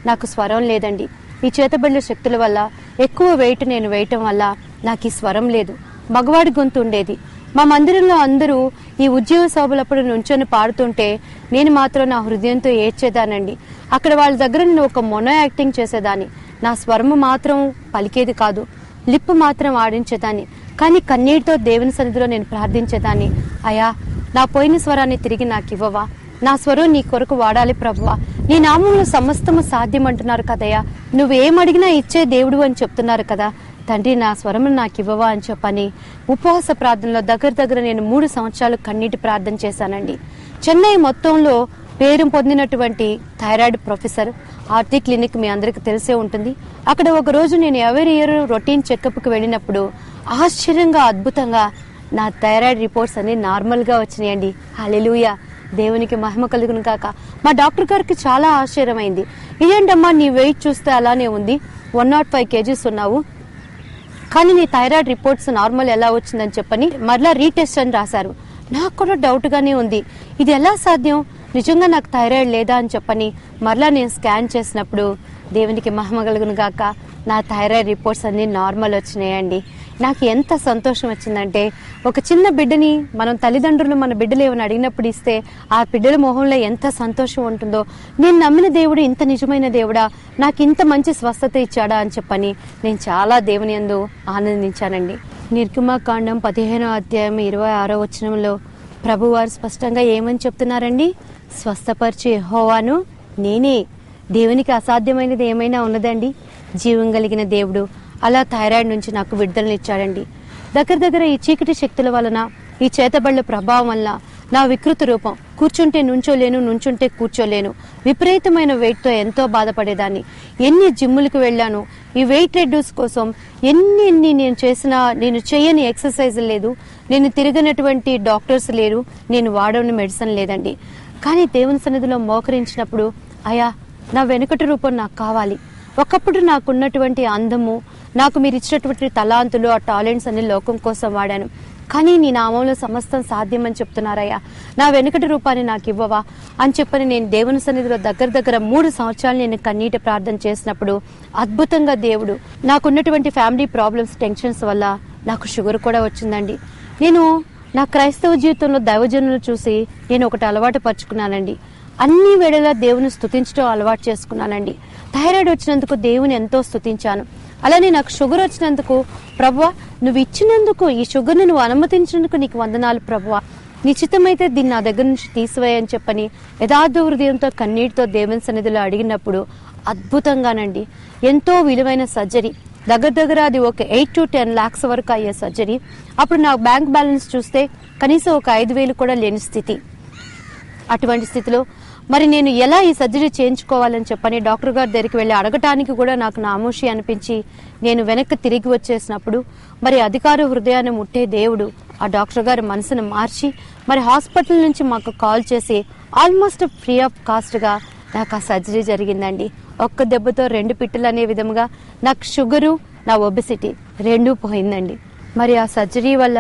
నాకు స్వరం లేదండి. ఈ చేతబడిల శక్తుల వల్ల, ఎక్కువ వెయిట్ నేను వేయటం వల్ల నాకు ఈ స్వరం లేదు. మగవాడి గొంతు ఉండేది. మా మందిరంలో అందరూ ఈ ఉద్యోగ సభలప్పుడు నుంచొని పాడుతుంటే నేను మాత్రం నా హృదయంతో ఏడ్చేదానండి. అక్కడ వాళ్ళ దగ్గర నేను ఒక మొనో యాక్టింగ్ చేసేదాన్ని. నా స్వరము మాత్రం పలికేది కాదు, లిప్ మాత్రం ఆడించేదాన్ని. కానీ కన్నీటితో దేవుని సన్నిధిలో నేను ప్రార్థించేదాన్ని, అయ్యా నా పోయిన స్వరాన్ని తిరిగి నాకు ఇవ్వవా, నా స్వరం నీ కొరకు వాడాలి ప్రభువా, నీ నామంలో సమస్తము సాధ్యం అంటున్నారు కదయ్యా, నువ్వేమడిగినా ఇచ్చే దేవుడు అని చెప్తున్నారు కదా తండ్రి, నా స్వరము నాకు ఇవ్వవా అని చెప్పని ఉపవాస ప్రార్థనలో దగ్గర నేను 3 సంవత్సరాలు కన్నీటి ప్రార్థన చేశానండి. చెన్నై మొత్తంలో పేరు పొందినటువంటి థైరాయిడ్ ప్రొఫెసర్ ఆర్తి క్లినిక్ మీ అందరికి తెలిసే ఉంటుంది. అక్కడ ఒక రోజు నేను ఎవరి ఇయర్ రొటీన్ చెకప్కి వెళ్ళినప్పుడు ఆశ్చర్యంగా, అద్భుతంగా నా థైరాయిడ్ రిపోర్ట్స్ అన్ని నార్మల్గా వచ్చినాయండి. హల్లెలూయా, దేవునికి మహిమ కలుగును కాక. మా డాక్టర్ గారికి చాలా ఆశ్చర్యమైంది. ఇదేంటమ్మా నీ వెయిట్ చూస్తే అలానే ఉంది, 105 kgs ఉన్నావు, కానీ నీ థైరాయిడ్ రిపోర్ట్స్ నార్మల్ ఎలా వచ్చిందని చెప్పని మరలా రీటెస్ట్ అని రాశారు. నాకు కూడా డౌట్గానే ఉంది, ఇది ఎలా సాధ్యం, నిజంగా నాకు థైరాయిడ్ లేదా అని చెప్పని మరలా నేను స్కాన్ చేసినప్పుడు దేవునికి మహిమ కలుగును గాక, నా థైరాయిడ్ రిపోర్ట్స్ అన్ని నార్మల్ వచ్చినాయండి. నాకు ఎంత సంతోషం వచ్చిందంటే, ఒక చిన్న బిడ్డని మనం తల్లిదండ్రులు మన బిడ్డలు ఏమైనా అడిగినప్పుడు ఇస్తే ఆ బిడ్డల మొహంలో ఎంత సంతోషం ఉంటుందో, నేను నమ్మిన దేవుడు ఇంత నిజమైన దేవుడా, నాకు ఇంత మంచి స్వస్థత ఇచ్చాడా అని చెప్పని నేను చాలా దేవుని యందు ఆనందించానండి. నిర్గమకాండం 15వ అధ్యాయం 26వ వచనంలో ప్రభువారు స్పష్టంగా ఏమని చెప్తున్నారండి, స్వస్థపరిచే యెహోవాను నేనే. దేవునికి అసాధ్యమైనది ఏమైనా ఉన్నదండి? జీవం కలిగిన దేవుడు అలా థైరాయిడ్ నుంచి నాకు విడుదలనిచ్చాడండి. దగ్గర ఈ చీకటి శక్తుల వలన, ఈ చేతబళ్ళ ప్రభావం వల్ల నా వికృత రూపం, కూర్చుంటే నుంచోలేను, నుంచుంటే కూర్చోలేను, విపరీతమైన వెయిట్తో ఎంతో బాధపడేదాన్ని. ఎన్ని జిమ్ములకు వెళ్ళాను ఈ వెయిట్ రెడ్యూస్ కోసం, ఎన్ని నేను చేసినా నేను చేయని ఎక్సర్సైజ్ లేదు, నేను తిరగనటువంటి డాక్టర్స్ లేరు, నేను వాడని మెడిసిన్ లేదండి. కానీ దేవుని సన్నిధిలో మోకరించినప్పుడు, అయ్యా నా వెనుకటి రూపం నాకు కావాలి. ఒకప్పుడు నాకున్నటువంటి అందము, నాకు మీరు ఇచ్చినటువంటి తలాంతులు, ఆ టాలెంట్స్ అన్ని లోకం కోసం వాడాను. కానీ నీ నామంలో సమస్తం సాధ్యమని చెప్తున్నారయ్యా, నా వెనుకటి రూపాన్ని నాకు ఇవ్వవా అని చెప్పని నేను దేవుని సన్నిధిలో దగ్గర 3 సంవత్సరాలు నేను కన్నీటి ప్రార్థన చేసినప్పుడు అద్భుతంగా దేవుడు, నాకున్నటువంటి ఫ్యామిలీ ప్రాబ్లమ్స్, టెన్షన్స్ వల్ల నాకు షుగర్ కూడా వచ్చిందండి. నేను నా క్రైస్తవ జీవితంలో దైవజనులు చూసి నేను ఒకటి అలవాటు పరుచుకున్నానండి. అన్ని వేళలా దేవుని స్తుతించడం అలవాటు చేసుకున్నానండి. థైరాయిడ్ వచ్చినందుకు దేవుని ఎంతో స్తుతించాను. అలానే నాకు షుగర్ వచ్చినందుకు ప్రభువా నువ్వు ఇచ్చినందుకు, ఈ షుగర్ను నువ్వు అనుమతించినందుకు నీకు వందనాలు ప్రభువా, నిశ్చితమైతే దీన్ని నా దగ్గర నుంచి తీసివేయని చెప్పని యథార్థ హృదయంతో కన్నీటితో దేవుని సన్నిధిలో అడిగినప్పుడు అద్భుతంగానండి ఎంతో విలువైన సర్జరీ, దగ్గర అది ఒక 8 to 10 lakhs వరకు అయ్యే సర్జరీ. అప్పుడు నా బ్యాంక్ బ్యాలెన్స్ చూస్తే కనీసం ఒక 5,000 కూడా లేని స్థితి. అటువంటి స్థితిలో మరి నేను ఎలా ఈ సర్జరీ చేయించుకోవాలని చెప్పని డాక్టర్ గారి దగ్గరికి వెళ్ళి అడగటానికి కూడా నాకు నామోషి అనిపించి నేను వెనక్కి తిరిగి వచ్చేసినప్పుడు మరి అధికార హృదయాన్ని ముట్టే దేవుడు ఆ డాక్టర్ గారి మనసును మార్చి మరి హాస్పిటల్ నుంచి మాకు కాల్ చేసి ఆల్మోస్ట్ ఫ్రీ ఆఫ్ కాస్ట్గా నాకు ఆ సర్జరీ జరిగిందండి. ఒక్క దెబ్బతో 2 పిట్టలు అనే విధంగా నాకు షుగరు, నా ఒబెసిటీ 2 పోయిందండి. మరి ఆ సర్జరీ వల్ల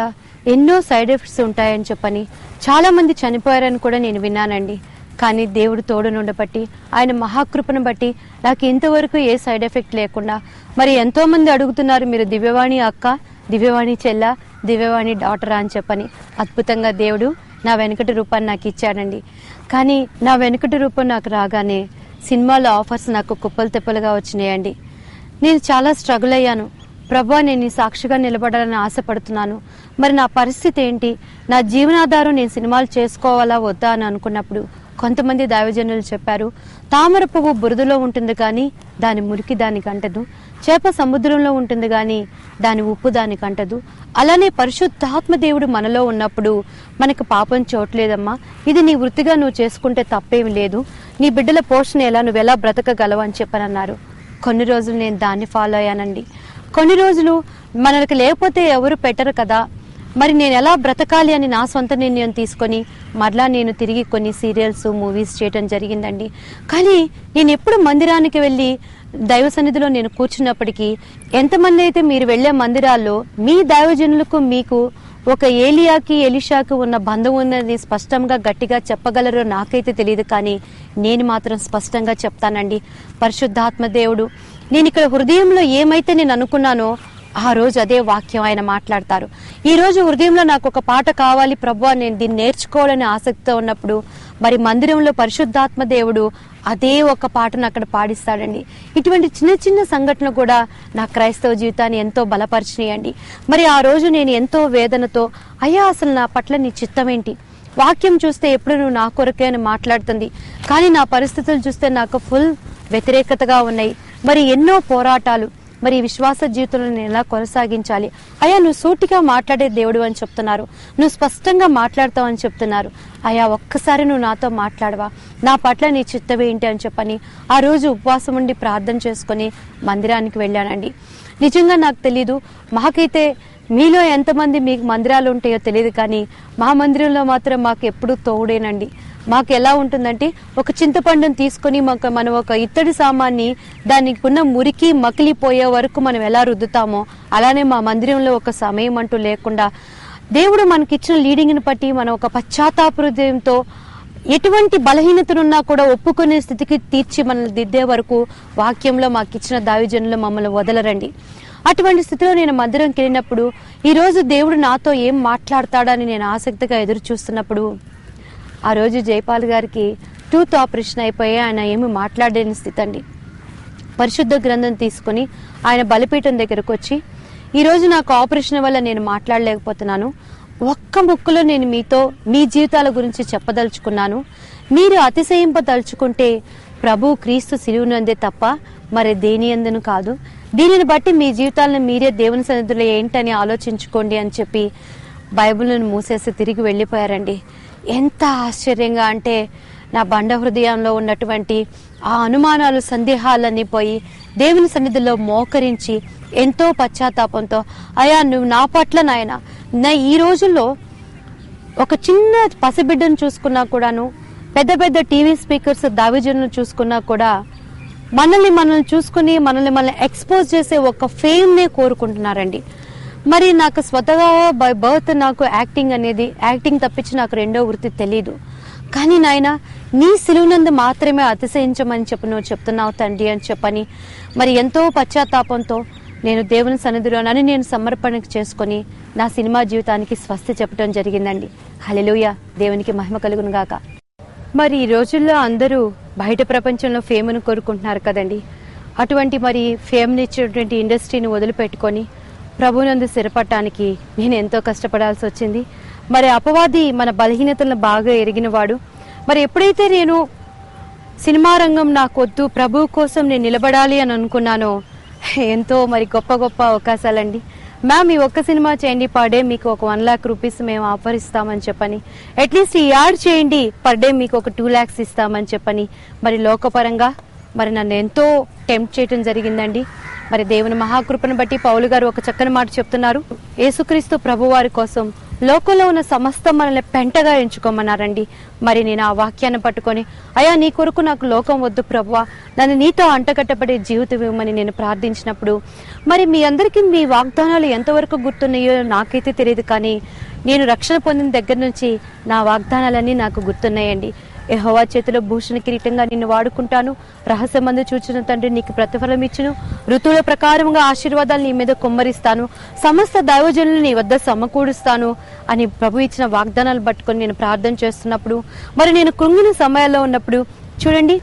ఎన్నో సైడ్ ఎఫెక్ట్స్ ఉంటాయని చెప్పని చాలా మంది చనిపోయారని కూడా నేను విన్నానండి. కానీ దేవుడు తోడునుండబట్టి, ఆయన మహాకృపను బట్టి నాకు ఇంతవరకు ఏ సైడ్ ఎఫెక్ట్ లేకుండా, మరి ఎంతో మంది అడుగుతున్నారు మీరు దివ్యవాణి అక్క, దివ్యవాణి చెల్ల, దివ్యవాణి డాటరా అని చెప్పని. అద్భుతంగా దేవుడు నా వెనుకటి రూపాన్ని నాకు ఇచ్చాడండి. కానీ నా వెనుకటి రూపం నాకు రాగానే సినిమాలో ఆఫర్స్ నాకు కుప్పలు తెప్పలుగా వచ్చినాయండి. నేను చాలా స్ట్రగుల్ అయ్యాను. ప్రభా నేను నీ సాక్షిగా నిలబడాలని ఆశపడుతున్నాను, మరి నా పరిస్థితి ఏంటి, నా జీవనాధారం నేను సినిమాలు చేసుకోవాలా వద్దా అని అనుకున్నప్పుడు కొంతమంది దైవజనులు చెప్పారు, తామర పువ్వు బురదలో ఉంటుంది కానీ దాని మురికి దానికి అంటదు, చేప సముద్రంలో ఉంటుంది కానీ దాని ఉప్పు దానికి అంటదు. అలానే పరిశుద్ధాత్మ దేవుడు మనలో ఉన్నప్పుడు మనకు పాపం చోట్లేదమ్మా, ఇది నీ వృత్తిగా నువ్వు చేసుకుంటే తప్పేమి లేదు, నీ బిడ్డల పోషణ ఎలా నువ్వు ఎలా బ్రతకగలవు అని చెప్పనన్నారు. కొన్ని రోజులు నేను దాన్ని ఫాలో అయ్యానండి. కొన్ని రోజులు మనకి లేకపోతే ఎవరు పెట్టరు కదా, మరి నేను ఎలా బ్రతకాలి అని నా సొంత నిర్ణయం తీసుకొని మరలా నేను తిరిగి కొన్ని సీరియల్స్, మూవీస్ చేయటం జరిగిందండి. కానీ నేను ఎప్పుడు మందిరానికి వెళ్ళి దైవ సన్నిధిలో నేను కూర్చున్నప్పటికీ ఎంతమంది అయితే మీరు వెళ్ళే మందిరాల్లో మీ దైవజనులకు మీకు ఒక ఏలియాకి ఎలీషాకి ఉన్న బంధం ఉన్నది స్పష్టంగా గట్టిగా చెప్పగలరో నాకైతే తెలియదు. కానీ నేను మాత్రం స్పష్టంగా చెప్తానండి, పరిశుద్ధాత్మ దేవుడు నేను ఇక్కడ హృదయంలో ఏమైతే నేను అనుకున్నానో ఆ రోజు అదే వాక్యం ఆయన మాట్లాడతారు. ఈ రోజు హృదయంలో నాకు ఒక పాట కావాలి ప్రభువా, నేను దీన్ని నేర్చుకోవాలని ఆసక్తితో ఉన్నప్పుడు మరి మందిరంలో పరిశుద్ధాత్మ దేవుడు అదే ఒక పాటను అక్కడ పాడిస్తాడండి. ఇటువంటి చిన్న చిన్న సంఘటనలు కూడా నా క్రైస్తవ జీవితాన్ని ఎంతో బలపరిచినాయండి. మరి ఆ రోజు నేను ఎంతో వేదనతో, అయ్యా అసలు నా పట్ల నీ చిత్తం ఏంటి, వాక్యం చూస్తే ఎప్పుడు నువ్వు నా కొరకే అని మాట్లాడుతుంది, కానీ నా పరిస్థితులు చూస్తే నాకు ఫుల్ వ్యతిరేకతగా ఉన్నాయి. మరి ఎన్నో పోరాటాలు, మరి విశ్వాస జీవితంలో నేను ఎలా కొనసాగించాలి, అయ్యా నువ్వు సూటిగా మాట్లాడే దేవుడు అని చెప్తున్నారు, నువ్వు స్పష్టంగా మాట్లాడతావు అని చెప్తున్నారు, అయ్యా ఒక్కసారి నువ్వు నాతో మాట్లాడవా, నా పట్ల నీ చిత్తం ఏంటి అని చెప్పని ఆ రోజు ఉపవాసం ఉండి ప్రార్థన చేసుకొని మందిరానికి వెళ్ళానండి. నిజంగా నాకు తెలీదు, మాకైతే మీలో ఎంతమంది మీకు మందిరాలు ఉంటాయో తెలియదు, కానీ మా మందిరంలో మాత్రం మాకు ఎప్పుడూ తోడేనండి. మాకు ఎలా ఉంటుందంటే ఒక చింతపండును తీసుకొని మనం ఒక ఇత్తడి సామాన్ని దానికి ఉన్న మురికి మకిలిపోయే వరకు మనం ఎలా రుద్దుతామో అలానే మా మందిరంలో ఒక సమయం అంటూ లేకుండా దేవుడు మనకిచ్చిన లీడింగ్ని బట్టి మనం ఒక పశ్చాత్తాప హృదయంతో ఎటువంటి బలహీనతనున్నా కూడా ఒప్పుకునే స్థితికి తీర్చి మనల్ని దిద్దే వరకు వాక్యంలో మాకు ఇచ్చిన దైవజనులు మమ్మల్ని వదలరండి. అటువంటి స్థితిలో నేను మందిరంకి వెళ్ళినప్పుడు ఈరోజు దేవుడు నాతో ఏం మాట్లాడతాడని నేను ఆసక్తిగా ఎదురు చూస్తున్నప్పుడు ఆ రోజు జైపాల్ గారికి టూత్ ఆపరేషన్ అయిపోయి ఆయన ఏమి మాట్లాడలేని స్థితి అండి. పరిశుద్ధ గ్రంథం తీసుకుని ఆయన బలిపీఠం దగ్గరకు వచ్చి, ఈరోజు నాకు ఆపరేషన్ వల్ల నేను మాట్లాడలేకపోతున్నాను, ఒక్క ముక్కులో నేను మీతో మీ జీవితాల గురించి చెప్పదలుచుకున్నాను, మీరు అతిశయింపదలుచుకుంటే ప్రభు క్రీస్తు సిలువనందే తప్ప మరి దేని యందును కాదు, దీనిని బట్టి మీ జీవితాలను మీరే దేవుని సన్నిధిలో ఏంటని ఆలోచించుకోండి అని చెప్పి బైబిల్ను మూసేసి తిరిగి వెళ్ళిపోయారండి. ఎంత ఆశ్చర్యంగా అంటే నా బండ హృదయంలో ఉన్నటువంటి ఆ అనుమానాలు, సందేహాలన్నీ పోయి దేవుని సన్నిధిలో మోకరించి ఎంతో పశ్చాత్తాపంతో, అయ్యా నువ్వు నా పట్ల నాయన ఈ రోజుల్లో ఒక చిన్న పసిబిడ్డను చూసుకున్నా కూడాను, పెద్ద పెద్ద టీవీ స్పీకర్స్ దైవజనులను చూసుకున్నా కూడా మనల్ని చూసుకుని మనల్ని ఎక్స్పోజ్ చేసే ఒక ఫేమ్నే కోరుకుంటున్నారండి. మరి నాకు స్వతగా బై బర్త్ నాకు యాక్టింగ్ తప్పించి నాకు రెండో వృత్తి తెలీదు. కానీ నాయన నీ సిలువనందు మాత్రమే అతిశయించమని చెప్పి నువ్వు చెప్తున్నావు తండ్రి అని చెప్పని మరి ఎంతో పశ్చాత్తాపంతో నేను దేవుని సన్నిధిలో నన్ను నేను సమర్పణ చేసుకొని నా సినిమా జీవితానికి స్వస్తి చెప్పడం జరిగిందండి. హల్లెలూయా, దేవునికి మహిమ కలుగును గాక. మరి ఈ రోజుల్లో అందరూ బయట ప్రపంచంలో ఫేమ్ను కోరుకుంటున్నారు కదండి. అటువంటి మరి ఫేమ్నిచ్చేటువంటి ఇండస్ట్రీని వదిలిపెట్టుకొని ప్రభునందు స్థిరపడటానికి నేను ఎంతో కష్టపడాల్సి వచ్చింది. మరి అపవాది మన బలహీనతలను బాగా ఎరిగినవాడు. మరి ఎప్పుడైతే నేను సినిమా రంగం నాకొద్దు, ప్రభువు కోసం నేను నిలబడాలి అని అనుకున్నానో, ఎంతో మరి గొప్ప గొప్ప అవకాశాలండి. మ్యామ్ ఈ ఒక్క సినిమా చేయండి, పర్ డే మీకు ఒక 1 lakh రూపీస్ మేము ఆఫర్ ఇస్తామని చెప్పని, అట్లీస్ట్ ఈ యాడ్ చేయండి, పర్ డే మీకు ఒక 2 lakhs ఇస్తామని చెప్పని మరి లోకపరంగా మరి నన్ను ఎంతో టెంప్ట్ చేయడం జరిగిందండి. మరి దేవుని మహాకృపను బట్టి పౌలు గారు ఒక చక్కని మాట చెప్తున్నారు, యేసుక్రీస్తు ప్రభువారి కోసం లోకంలో ఉన్న సమస్తం మనల్ని పెంటగా ఎంచుకోమన్నారండి. మరి నేను ఆ వాక్యాన్ని పట్టుకొని, అయ్యా నీ కొరకు నాకు లోకం వద్దు ప్రభువా, నన్ను నీతో అంటగట్టబడే జీవితం ఇవ్వమని నేను ప్రార్థించినప్పుడు, మరి మీ అందరికీ మీ వాగ్దానాలు ఎంతవరకు గుర్తున్నాయో నాకైతే తెలియదు, కానీ నేను రక్షణ పొందిన దగ్గర నుంచి నా వాగ్దానాలన్నీ నాకు గుర్తున్నాయండి. యెహోవా చేతిలో భూషణ కిరీటంగా నిన్ను వాడుకుంటాను, రహస్యమందు చూచిన తండ్రి నీకు ప్రతిఫలం ఇచ్చును, ఋతువుల ప్రకారంగా ఆశీర్వాదాలు నీ మీద కుమ్మరిస్తాను, సమస్త దైవజనులు నీ వద్ద సమకూడుస్తాను అని ప్రభు ఇచ్చిన వాగ్దానాలు పట్టుకొని నేను ప్రార్థన చేస్తున్నప్పుడు, మరి నేను కృంగిన సమయాల్లో ఉన్నప్పుడు చూడండి,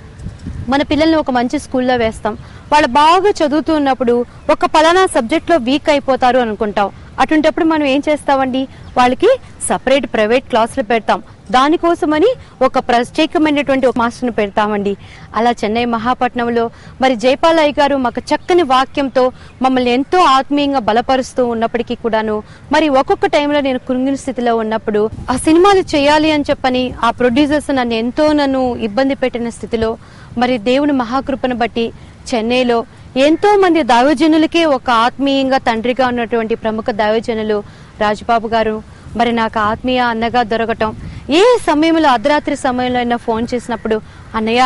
మన పిల్లల్ని ఒక మంచి స్కూల్లో వేస్తాం, వాళ్ళు బాగా చదువుతూ ఉన్నప్పుడు ఒక పలానా సబ్జెక్ట్లో వీక్ అయిపోతారు అనుకుంటాం. అటువంటిప్పుడు మనం ఏం చేస్తామండి, వాళ్ళకి సపరేట్ ప్రైవేట్ క్లాసులు పెడతాం, దానికోసమని ఒక ప్రత్యేకమైనటువంటి ఒక మాస్టర్ని పెడతామండి. అలా చెన్నై మహాపట్నంలో మరి జయపాలయ్య గారు మాకు చక్కని వాక్యంతో మమ్మల్ని ఎంతో ఆత్మీయంగా బలపరుస్తూ ఉన్నప్పటికీ కూడాను, మరి ఒక్కొక్క టైంలో నేను కృంగిన స్థితిలో ఉన్నప్పుడు ఆ సినిమాలు చేయాలి అని చెప్పని ఆ ప్రొడ్యూసర్స్ నన్ను ఇబ్బంది పెట్టిన స్థితిలో మరి దేవుని మహాకృపను బట్టి చెన్నైలో ఎంతో మంది దైవజనులకే ఒక ఆత్మీయంగా తండ్రిగా ఉన్నటువంటి ప్రముఖ దైవజనులు రాజబాబు గారు మరి నాకు ఆత్మీయ అన్నగా దొరకటం, ఏ సమయంలో అర్ధరాత్రి సమయంలో అయినా ఫోన్ చేసినప్పుడు, అన్నయ్య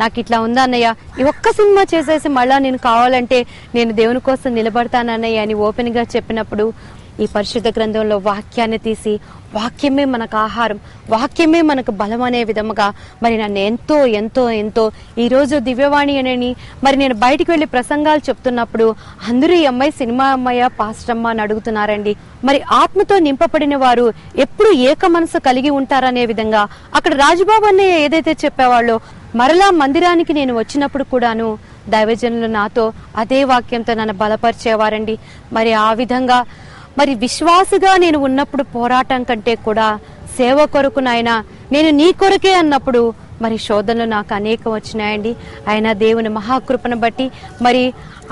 నాకు ఇట్లా ఉందా అన్నయ్య, ఈ ఒక్క సినిమా చేసేసి మళ్ళా నేను కావాలంటే నేను దేవుని కోసం నిలబడతాను అన్నయ్య అని ఓపెన్ గా చెప్పినప్పుడు, ఈ పరిశుద్ధ గ్రంథంలో వాక్యాన్ని తీసి వాక్యమే మనకు ఆహారం, వాక్యమే మనకు బలం అనే విధముగా మరి నన్ను ఎంతో ఎంతో ఎంతో ఈరోజు దివ్యవాణి అని మరి నేను బయటికి వెళ్ళి ప్రసంగాలు చెప్తున్నప్పుడు అందరూ ఈ అమ్మాయి సినిమా అమ్మాయ పాస్టర్ అమ్మ అని అడుగుతున్నారండి. మరి ఆత్మతో నింపబడిన వారు ఎప్పుడు ఏక మనసు కలిగి ఉంటారనే విధంగా అక్కడ రాజబాబు అన్నయ్య ఏదైతే చెప్పేవాళ్ళో, మరలా మందిరానికి నేను వచ్చినప్పుడు కూడాను దైవజనులు నాతో అదే వాక్యంతో నన్ను బలపరిచేవారండి. మరి ఆ విధంగా మరి విశ్వాసిగా నేను ఉన్నప్పుడు పోరాటం కంటే కూడా సేవ కొరకు నాయన నేను నీ కొరకే అన్నప్పుడు మరి శోధనలు నాకు అనేకం వచ్చినాయండి. ఆయన దేవుని మహాకృపను బట్టి మరి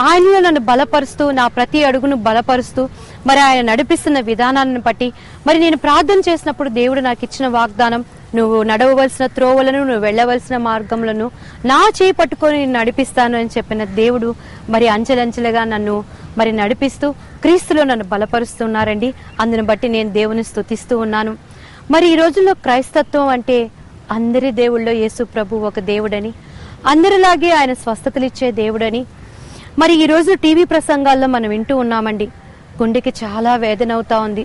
ఆయనలో నన్ను బలపరుస్తూ నా ప్రతి అడుగును బలపరుస్తూ మరి ఆయన నడిపిస్తున్న విధానాన్ని బట్టి మరి నేను ప్రార్థన చేసినప్పుడు దేవుడు నాకు ఇచ్చిన వాగ్దానం, నువ్వు నడవవలసిన త్రోవలను, నువ్వు వెళ్ళవలసిన మార్గములను నా చేయి పట్టుకొని నడిపిస్తాను అని చెప్పిన దేవుడు మరి అంచెలంచెలుగా నన్ను మరి నడిపిస్తూ క్రీస్తులో నన్ను బలపరుస్తున్నారండి. అందుని బట్టి నేను దేవుని స్తుతిస్తూ ఉన్నాను. మరి ఈ రోజుల్లో క్రైస్తత్వం అంటే అందరి దేవుళ్ళో యేసు ప్రభు ఒక దేవుడని, అందరిలాగే ఆయన స్వస్థతలిచ్చే దేవుడని మరి ఈ రోజు టీవీ ప్రసంగాల్లో మనం వింటూ ఉన్నామండి. గుండెకి చాలా వేదన అవుతా ఉంది.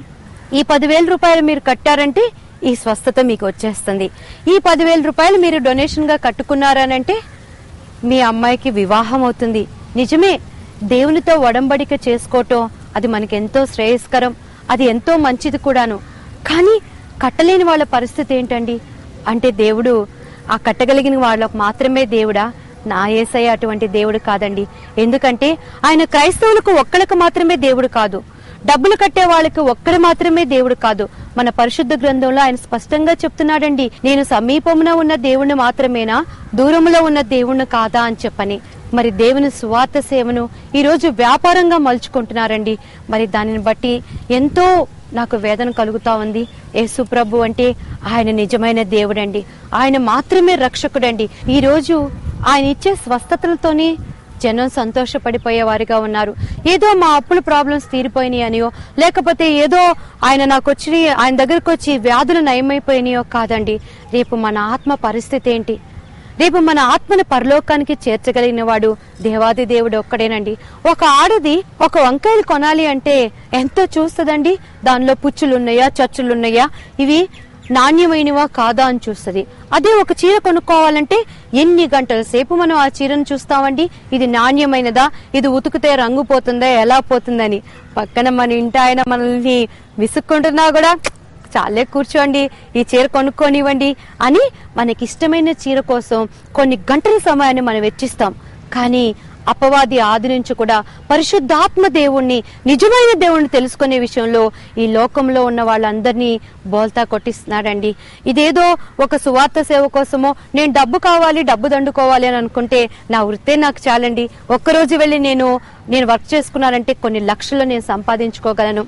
ఈ 10,000 రూపాయలు మీరు కట్టారంటే ఈ స్వస్థత మీకు వచ్చేస్తుంది, ఈ 10,000 రూపాయలు మీరు డొనేషన్ గా కట్టుకున్నారనంటే మీ అమ్మాయికి వివాహం అవుతుంది. నిజమే, దేవునితో ఒడంబడిక చేసుకోవటం అది మనకి ఎంతో శ్రేయస్కరం, అది ఎంతో మంచిది కూడాను. కానీ కట్టలేని వాళ్ళ పరిస్థితి ఏంటండి అంటే, దేవుడు ఆ కట్టగలిగిన వాళ్ళకు మాత్రమే దేవుడా? నా యేసయ్య అటువంటి దేవుడు కాదండి. ఎందుకంటే ఆయన క్రైస్తవులకు ఒక్కళ్ళకు మాత్రమే దేవుడు కాదు, డబ్బులు కట్టే వాళ్ళకి ఒక్కడు మాత్రమే దేవుడు కాదు. మన పరిశుద్ధ గ్రంథంలో ఆయన స్పష్టంగా చెప్తున్నాడండి, నేను సమీపమున ఉన్న దేవుణ్ణి మాత్రమేనా, దూరములో ఉన్న దేవుణ్ణి కాదా అని చెప్పని. మరి దేవుని సువార్త సేవను ఈరోజు వ్యాపారంగా మలుచుకుంటున్నారండి. మరి దానిని బట్టి ఎంతో నాకు వేదన కలుగుతా ఉంది. యేసు ప్రభు అంటే ఆయన నిజమైన దేవుడండి, ఆయన మాత్రమే రక్షకుడండి. ఈ రోజు ఆయన ఇచ్చే స్వస్థతలతోనే జనం సంతోషపడిపోయే వారిగా ఉన్నారు. ఏదో మా అప్పుల ప్రాబ్లమ్స్ తీరిపోయినాయి అనియో, లేకపోతే ఏదో ఆయన నాకు వచ్చి ఆయన దగ్గరకు వచ్చి వ్యాధులు నయమైపోయినాయో కాదండి. రేపు మన ఆత్మ పరిస్థితి ఏంటి? రేపు మన ఆత్మను పరలోకానికి చేర్చగలిగిన వాడు దేవాది దేవుడు ఒక్కడేనండి. ఒక ఆడది ఒక వంకాయలు కొనాలి అంటే ఎంతో చూస్తుందండి, దానిలో పుచ్చులున్నాయా చచ్చులున్నాయా, ఇవి నాణ్యమైనవా కాదా అని చూస్తుంది. అదే ఒక చీర కొనుక్కోవాలంటే ఎన్ని గంటల సేపు మనం ఆ చీరను చూస్తామండి, ఇది నాణ్యమైనదా, ఇది ఉతుకుతే రంగు పోతుందా, ఎలా పోతుందని. పక్కన మన ఇంటి ఆయన మనల్ని విసుక్కుంటున్నా కూడా చాలే కూర్చోండి, ఈ చీర కొనుక్కోనివ్వండి అని మనకి ఇష్టమైన చీర కోసం కొన్ని గంటల సమయాన్ని మనం వెచ్చిస్తాం. కానీ అపవాది ఆది నుంచి కూడా పరిశుద్ధాత్మ దేవుణ్ణి, నిజమైన దేవుణ్ణి తెలుసుకునే విషయంలో ఈ లోకంలో ఉన్న వాళ్ళందరినీ బోల్తా కొట్టిస్తున్నాడండి. ఇదేదో ఒక సువార్త సేవ కోసమో నేను డబ్బు కావాలి, డబ్బు దండుకోవాలి అని అనుకుంటే నా వృత్తే నాకు చాలండి. ఒక్కరోజు వెళ్ళి నేను వర్క్ చేసుకున్నానంటే కొన్ని లక్షలు నేను సంపాదించుకోగలను.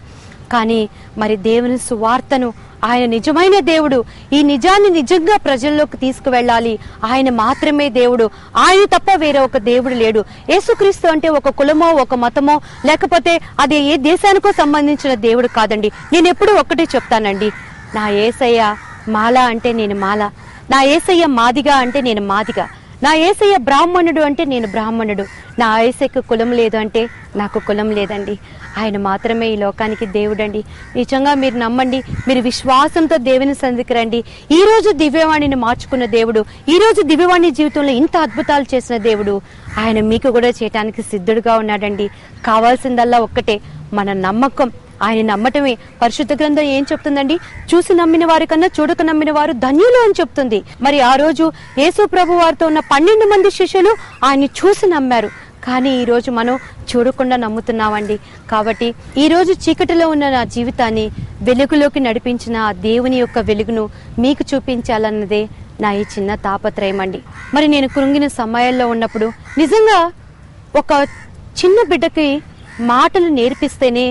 కానీ మరి దేవుని సువార్తను, ఆయన నిజమైన దేవుడు, ఈ నిజాన్ని నిజంగా ప్రజల్లోకి తీసుకువెళ్ళాలి. ఆయన మాత్రమే దేవుడు, ఆయన తప్ప వేరే ఒక దేవుడు లేడు. యేసుక్రీస్తు అంటే ఒక కులమో ఒక మతమో లేకపోతే అది ఏ దేశానికో సంబంధించిన దేవుడు కాదండి. నేను ఎప్పుడు ఒక్కటే చెప్తానండి, నా యేసయ్య మాల అంటే నేను మాల, నా యేసయ్య మాదిగా అంటే నేను మాదిగా, నా యేసయ్య బ్రాహ్మణుడు అంటే నేను బ్రాహ్మణుడు, నా యేసయ్యకు కులం లేదు అంటే నాకు కులం లేదండి. ఆయన మాత్రమే ఈ లోకానికి దేవుడండి. నిజంగా మీరు నమ్మండి, మీరు విశ్వాసంతో దేవుని సన్నిధికి రండి. ఈ రోజు దివ్యవాణిని మార్చుకున్న దేవుడు, ఈ రోజు దివ్యవాణి జీవితంలో ఇంత అద్భుతాలు చేసిన దేవుడు ఆయన మీకు కూడా చేయటానికి సిద్ధుడుగా ఉన్నాడండి. కావాల్సిందల్లా ఒక్కటే, మన నమ్మకం. ఆయన నమ్మటమే. పరిశుద్ధ గ్రంథం ఏం చెప్తుందండి? చూసి నమ్మిన వారి కన్నా చూడక నమ్మిన వారు ధన్యులు అని చెప్తుంది. మరి ఆ రోజు యేసు ప్రభు వారితో ఉన్న 12 మంది శిష్యులు ఆయన్ని చూసి నమ్మారు. కానీ ఈ రోజు మనం చూడకుండా నమ్ముతున్నామండి. కాబట్టి ఈ రోజు చీకటిలో ఉన్న నా జీవితాన్ని వెలుగులోకి నడిపించిన ఆ దేవుని యొక్క వెలుగును మీకు చూపించాలన్నదే నా ఈ చిన్న తాపత్రయం అండి. మరి నేను కృంగిన సమయాల్లో ఉన్నప్పుడు నిజంగా ఒక చిన్న బిడ్డకి మాటలు నేర్పిస్తేనే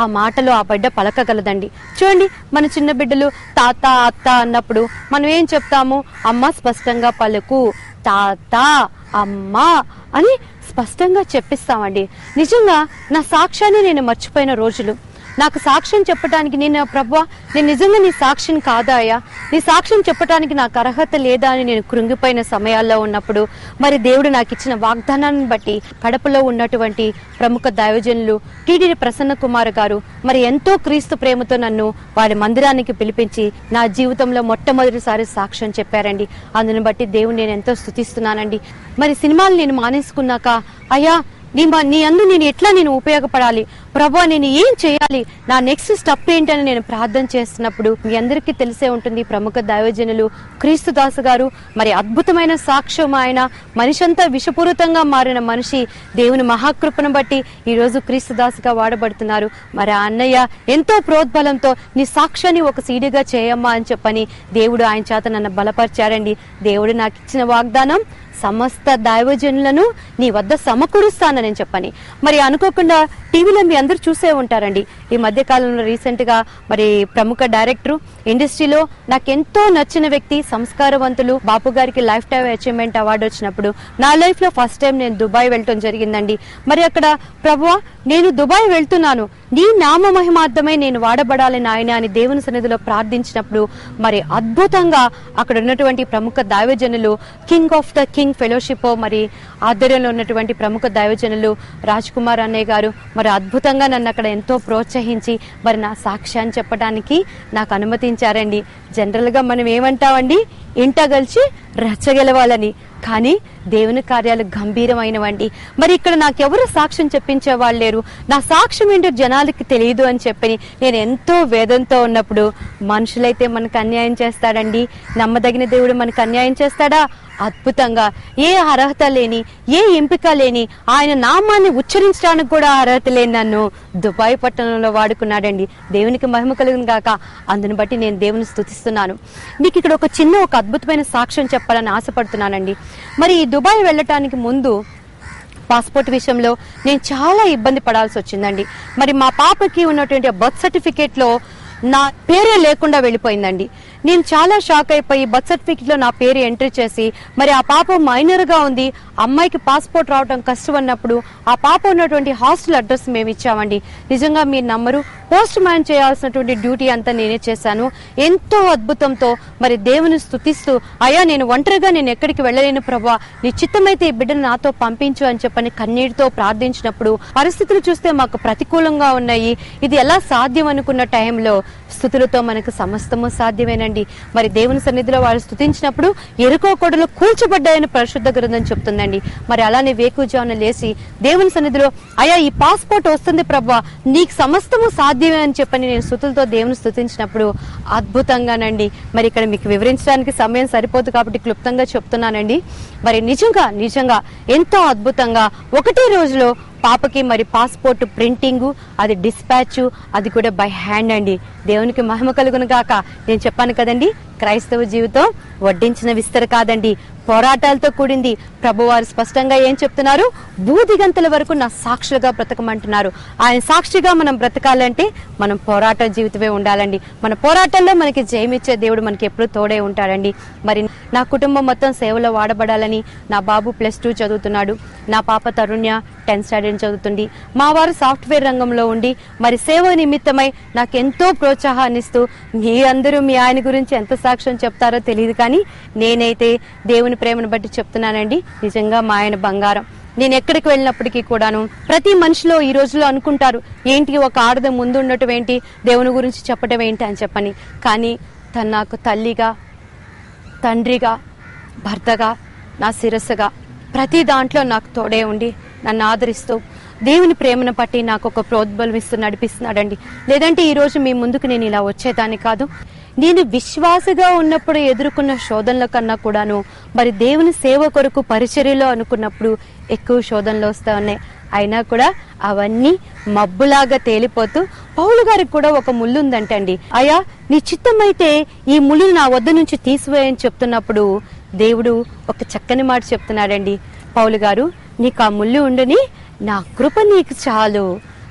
ఆ మాటలు ఆ బిడ్డ పలకగలదండి. చూడండి, మన చిన్న బిడ్డలు తాత అత్త అన్నప్పుడు మనం ఏం చెప్తాము? అమ్మ స్పష్టంగా పలుకు, తాత అమ్మ అని స్పష్టంగా చెప్పిస్తామండి. నిజంగా నా సాక్ష్యాన్ని నేను మర్చిపోయిన రోజులు, నాకు సాక్ష్యం చెప్పడానికి నేను ప్రభువా నేను నిజంగా నీ సాక్ష్యం కాదా అయ్యా, నీ సాక్ష్యం చెప్పడానికి నాకు అర్హత లేదా అని నేను కృంగిపోయిన సమయాల్లో ఉన్నప్పుడు మరి దేవుడు నాకు ఇచ్చిన వాగ్దానాన్ని బట్టి కడపలో ఉన్నటువంటి ప్రముఖ దైవజనులు టీడీ ప్రసన్న కుమార్ గారు మరి ఎంతో క్రీస్తు ప్రేమతో నన్ను వారి మందిరానికి పిలిపించి నా జీవితంలో మొట్టమొదటిసారి సాక్ష్యం చెప్పారండి. అందుని బట్టి దేవుడు నేను ఎంతో స్తుతిస్తున్నానండి. మరి సినిమాలు నేను మానేసుకున్నాక అయ్యా నీ అందు నేను ఎట్లా నేను ఉపయోగపడాలి ప్రభువా, నేను ఏం చేయాలి, నా నెక్స్ట్ స్టెప్ ఏంటని నేను ప్రార్థన చేస్తున్నప్పుడు మీ అందరికీ తెలిసే ఉంటుంది, ప్రముఖ దైవజనులు క్రీస్తుదాసు గారు మరి అద్భుతమైన సాక్ష్యం. ఆయన మనిషి అంతా విషపూరితంగా మారిన మనిషి దేవుని మహాకృపను బట్టి ఈ రోజు క్రీస్తుదాసుగా వాడబడుతున్నారు. మరి ఆ అన్నయ్య ఎంతో ప్రోద్బలంతో నీ సాక్ష్యాన్ని ఒక సీడీగా చేయమ్మా అని చెప్పని దేవుడు ఆయన చేత నన్ను బలపరిచారండి. దేవుడు నాకు ఇచ్చిన వాగ్దానం, సమస్త దైవజనులను నీ వద్ద సమకూరుస్తానని చెప్పని. మరి అనుకోకుండా టీవీలో మీ అందరూ చూసే ఉంటారండి. ఈ మధ్య కాలంలో రీసెంట్ గా మరి ప్రముఖ డైరెక్టర్, ఇండస్ట్రీలో నాకెంతో నచ్చిన వ్యక్తి, సంస్కారవంతులు బాపు గారికి లైఫ్ టైమ్ అచీవ్మెంట్ అవార్డు వచ్చినప్పుడు నా లైఫ్ లో ఫస్ట్ టైం నేను దుబాయ్ వెళ్ళటం జరిగిందండి. మరి అక్కడ ప్రభువా నేను దుబాయ్ వెళ్తున్నాను, నీ నామ మహిమార్థమై నేను వాడబడాలి నాయన అని దేవుని సన్నిధిలో ప్రార్థించినప్పుడు మరి అద్భుతంగా అక్కడ ఉన్నటువంటి ప్రముఖ దైవజనులు, king of the king fellowship మరి ఆధ్వర్యంలో ఉన్నటువంటి ప్రముఖ దైవజనులు రాజ్ కుమార్ అన్నయ్య గారు మరి అద్భుతంగా నన్ను అక్కడ ఎంతో ప్రోత్సహించి మరి నా సాక్ష్యాన్ని చెప్పడానికి నాకు అనుమతించారండి. జనరల్ గా మనం ఏమంటామండి, ఇంట గెలిచి రచ్చగెలవాలని, కానీ దేవుని కార్యాలు గంభీరమైనవండి. మరి ఇక్కడ నాకెవరు సాక్ష్యం చెప్పించే వాళ్ళు లేరు, నా సాక్ష్యం ఏంటో జనాలకి తెలియదు అని చెప్పి నేను ఎంతో వేదంతో ఉన్నప్పుడు మనుషులైతే మనకు అన్యాయం చేస్తాడండి, నమ్మదగిన దేవుడు మనకు అన్యాయం చేస్తాడా? అద్భుతంగా ఏ అర్హత లేని, ఏ ఎంపిక లేని, ఆయన నామాన్ని ఉచ్చరించడానికి కూడా అర్హత లేని నన్ను దుబాయ్ పట్టణంలో వాడుకున్నాడండి. దేవునికి మహిమ కలుగును గాక. అందుని బట్టి నేను దేవుని స్తుతిస్తున్నాను. మీకు ఇక్కడ ఒక అద్భుతమైన సాక్ష్యం చెప్పాలని ఆశపడుతున్నానండి. మరి ఈ దుబాయ్ వెళ్ళటానికి ముందు పాస్పోర్ట్ విషయంలో నేను చాలా ఇబ్బంది పడాల్సి వచ్చిందండి. మరి మా పాపకి ఉన్నటువంటి బర్త్ సర్టిఫికేట్ లో నా పేరే లేకుండా వెళ్ళిపోయిందండి. నేను చాలా షాక్ అయిపోయి బర్త్ సర్టిఫికేట్ లో నా పేరు ఎంట్రీ చేసి మరి ఆ పాప మైనర్ గా ఉంది, అమ్మాయికి పాస్పోర్ట్ రావడం కష్టం అన్నప్పుడు ఆ పాప ఉన్నటువంటి హాస్టల్ అడ్రస్ మేము ఇచ్చామండి. నిజంగా మీరు నమ్మరు, పోస్ట్ మ్యాన్ చేయాల్సినటువంటి డ్యూటీ అంతా నేనే చేశాను. ఎంతో అద్భుతంతో మరి దేవుని స్తుతిస్తూ అయ్యా నేను ఒంటరిగా నేను ఎక్కడికి వెళ్ళలేను ప్రభువా, నీ చిత్తమైతే ఈ బిడ్డను నాతో పంపించు అని చెప్పని కన్నీటితో ప్రార్థించినప్పుడు పరిస్థితులు చూస్తే మాకు ప్రతికూలంగా ఉన్నాయి. ఇది ఎలా సాధ్యం అనుకున్న టైంలో స్తుతులతో మనకు సమస్తము సాధ్యమేనండి. చెప్తుందండి. మరి దేవుని సన్నిధిలో వాళ్ళు స్తుతించినప్పుడు ఎరుకో కొండలు కూల్చబడ్డాయని పరిశుద్ధ గ్రంథం చెప్తుందండి. మరి అలానే వేకువజామున లేచి దేవుని సన్నిధిలో అయ్యా ఈ పాస్పోర్ట్ వస్తుంది ప్రభువా, నీకు సమస్తము సాధ్యమే అని చెప్పని నేను స్తుతులతో దేవుని స్తుతించినప్పుడు అద్భుతంగానండి. మరి ఇక్కడ మీకు వివరించడానికి సమయం సరిపోదు కాబట్టి క్లుప్తంగా చెప్తున్నానండి. మరి నిజంగా ఎంతో అద్భుతంగా ఒకటే రోజులో పాపకి మరి పాస్పోర్ట్ ప్రింటింగు, అది డిస్పాచ్, అది కూడా బై హ్యాండ్ అండి. దేవునికి మహిమ కలుగును గాక. నేను చెప్పాను కదండి, క్రైస్తవ జీవితం వడ్డించిన విస్తర కాదండి, పోరాటాలతో కూడింది. ప్రభువారు స్పష్టంగా ఏం చెప్తున్నారు? భూదిగంతల వరకు నా సాక్షులుగా బ్రతకమంటున్నారు. ఆయన సాక్షిగా మనం బ్రతకాలంటే మనం పోరాట జీవితమే ఉండాలండి. మన పోరాటంలో మనకి జయమిచ్చే దేవుడు మనకి ఎప్పుడు తోడే ఉంటాడండి. మరి నా కుటుంబం మొత్తం సేవలో వాడబడాలని, నా బాబు +2 చదువుతున్నాడు, నా పాప తరుణ్య 10th స్టాండర్డ్ చదువుతుంది. మా వారు సాఫ్ట్వేర్ రంగంలో ఉండి మరి సేవ నిమిత్తమై నాకు ఎంతో ప్రోత్సాహాన్ని ఇస్తూ, మీ అందరూ మీ ఆయన గురించి ఎంత సాక్ష్యం చెప్తారో తెలియదు కానీ నేనైతే దేవుని ప్రేమను బట్టి చెప్తున్నానండి. నిజంగా మా ఆయన బంగారం. నేను ఎక్కడికి వెళ్ళినప్పటికీ కూడాను ప్రతి మనిషిలో ఈ రోజులో అనుకుంటారు, ఏంటి ఒక ఆడద ముందు ఉండటం ఏంటి, దేవుని గురించి చెప్పటం ఏంటి అని చెప్పని. కానీ తను నాకు తల్లిగా, తండ్రిగా, భర్తగా, నా శిరస్సుగా ప్రతి దాంట్లో నాకు తోడే ఉండి నన్ను ఆదరిస్తూ దేవుని ప్రేమను పట్టి నాకు ఒక ప్రోద్బలం ఇస్తూ నడిపిస్తున్నాడండి. లేదంటే ఈరోజు మీ ముందుకు నేను ఇలా వచ్చేదాన్ని కాదు. నేను విశ్వాసగా ఉన్నప్పుడు ఎదుర్కొన్న శోధనల కన్నా కూడాను మరి దేవుని సేవ కొరకు పరిచర్యలో అనుకున్నప్పుడు ఎక్కువ శోధనలు వస్తూ ఉన్నాయి. అయినా కూడా అవన్నీ మబ్బులాగా తేలిపోతూ పౌలు గారికి కూడా ఒక ముళ్ళు ఉందంటండి. అయ్యా నీ చిత్తమైతే ఈ ముళ్ళును నా వద్ద నుంచి తీసివేయని చెప్తున్నప్పుడు దేవుడు ఒక చక్కని మాట చెప్తున్నాడండి, పౌలు గారు నీకు ఆ ముళ్ళు ఉండని, నా కృప నీకు చాలు.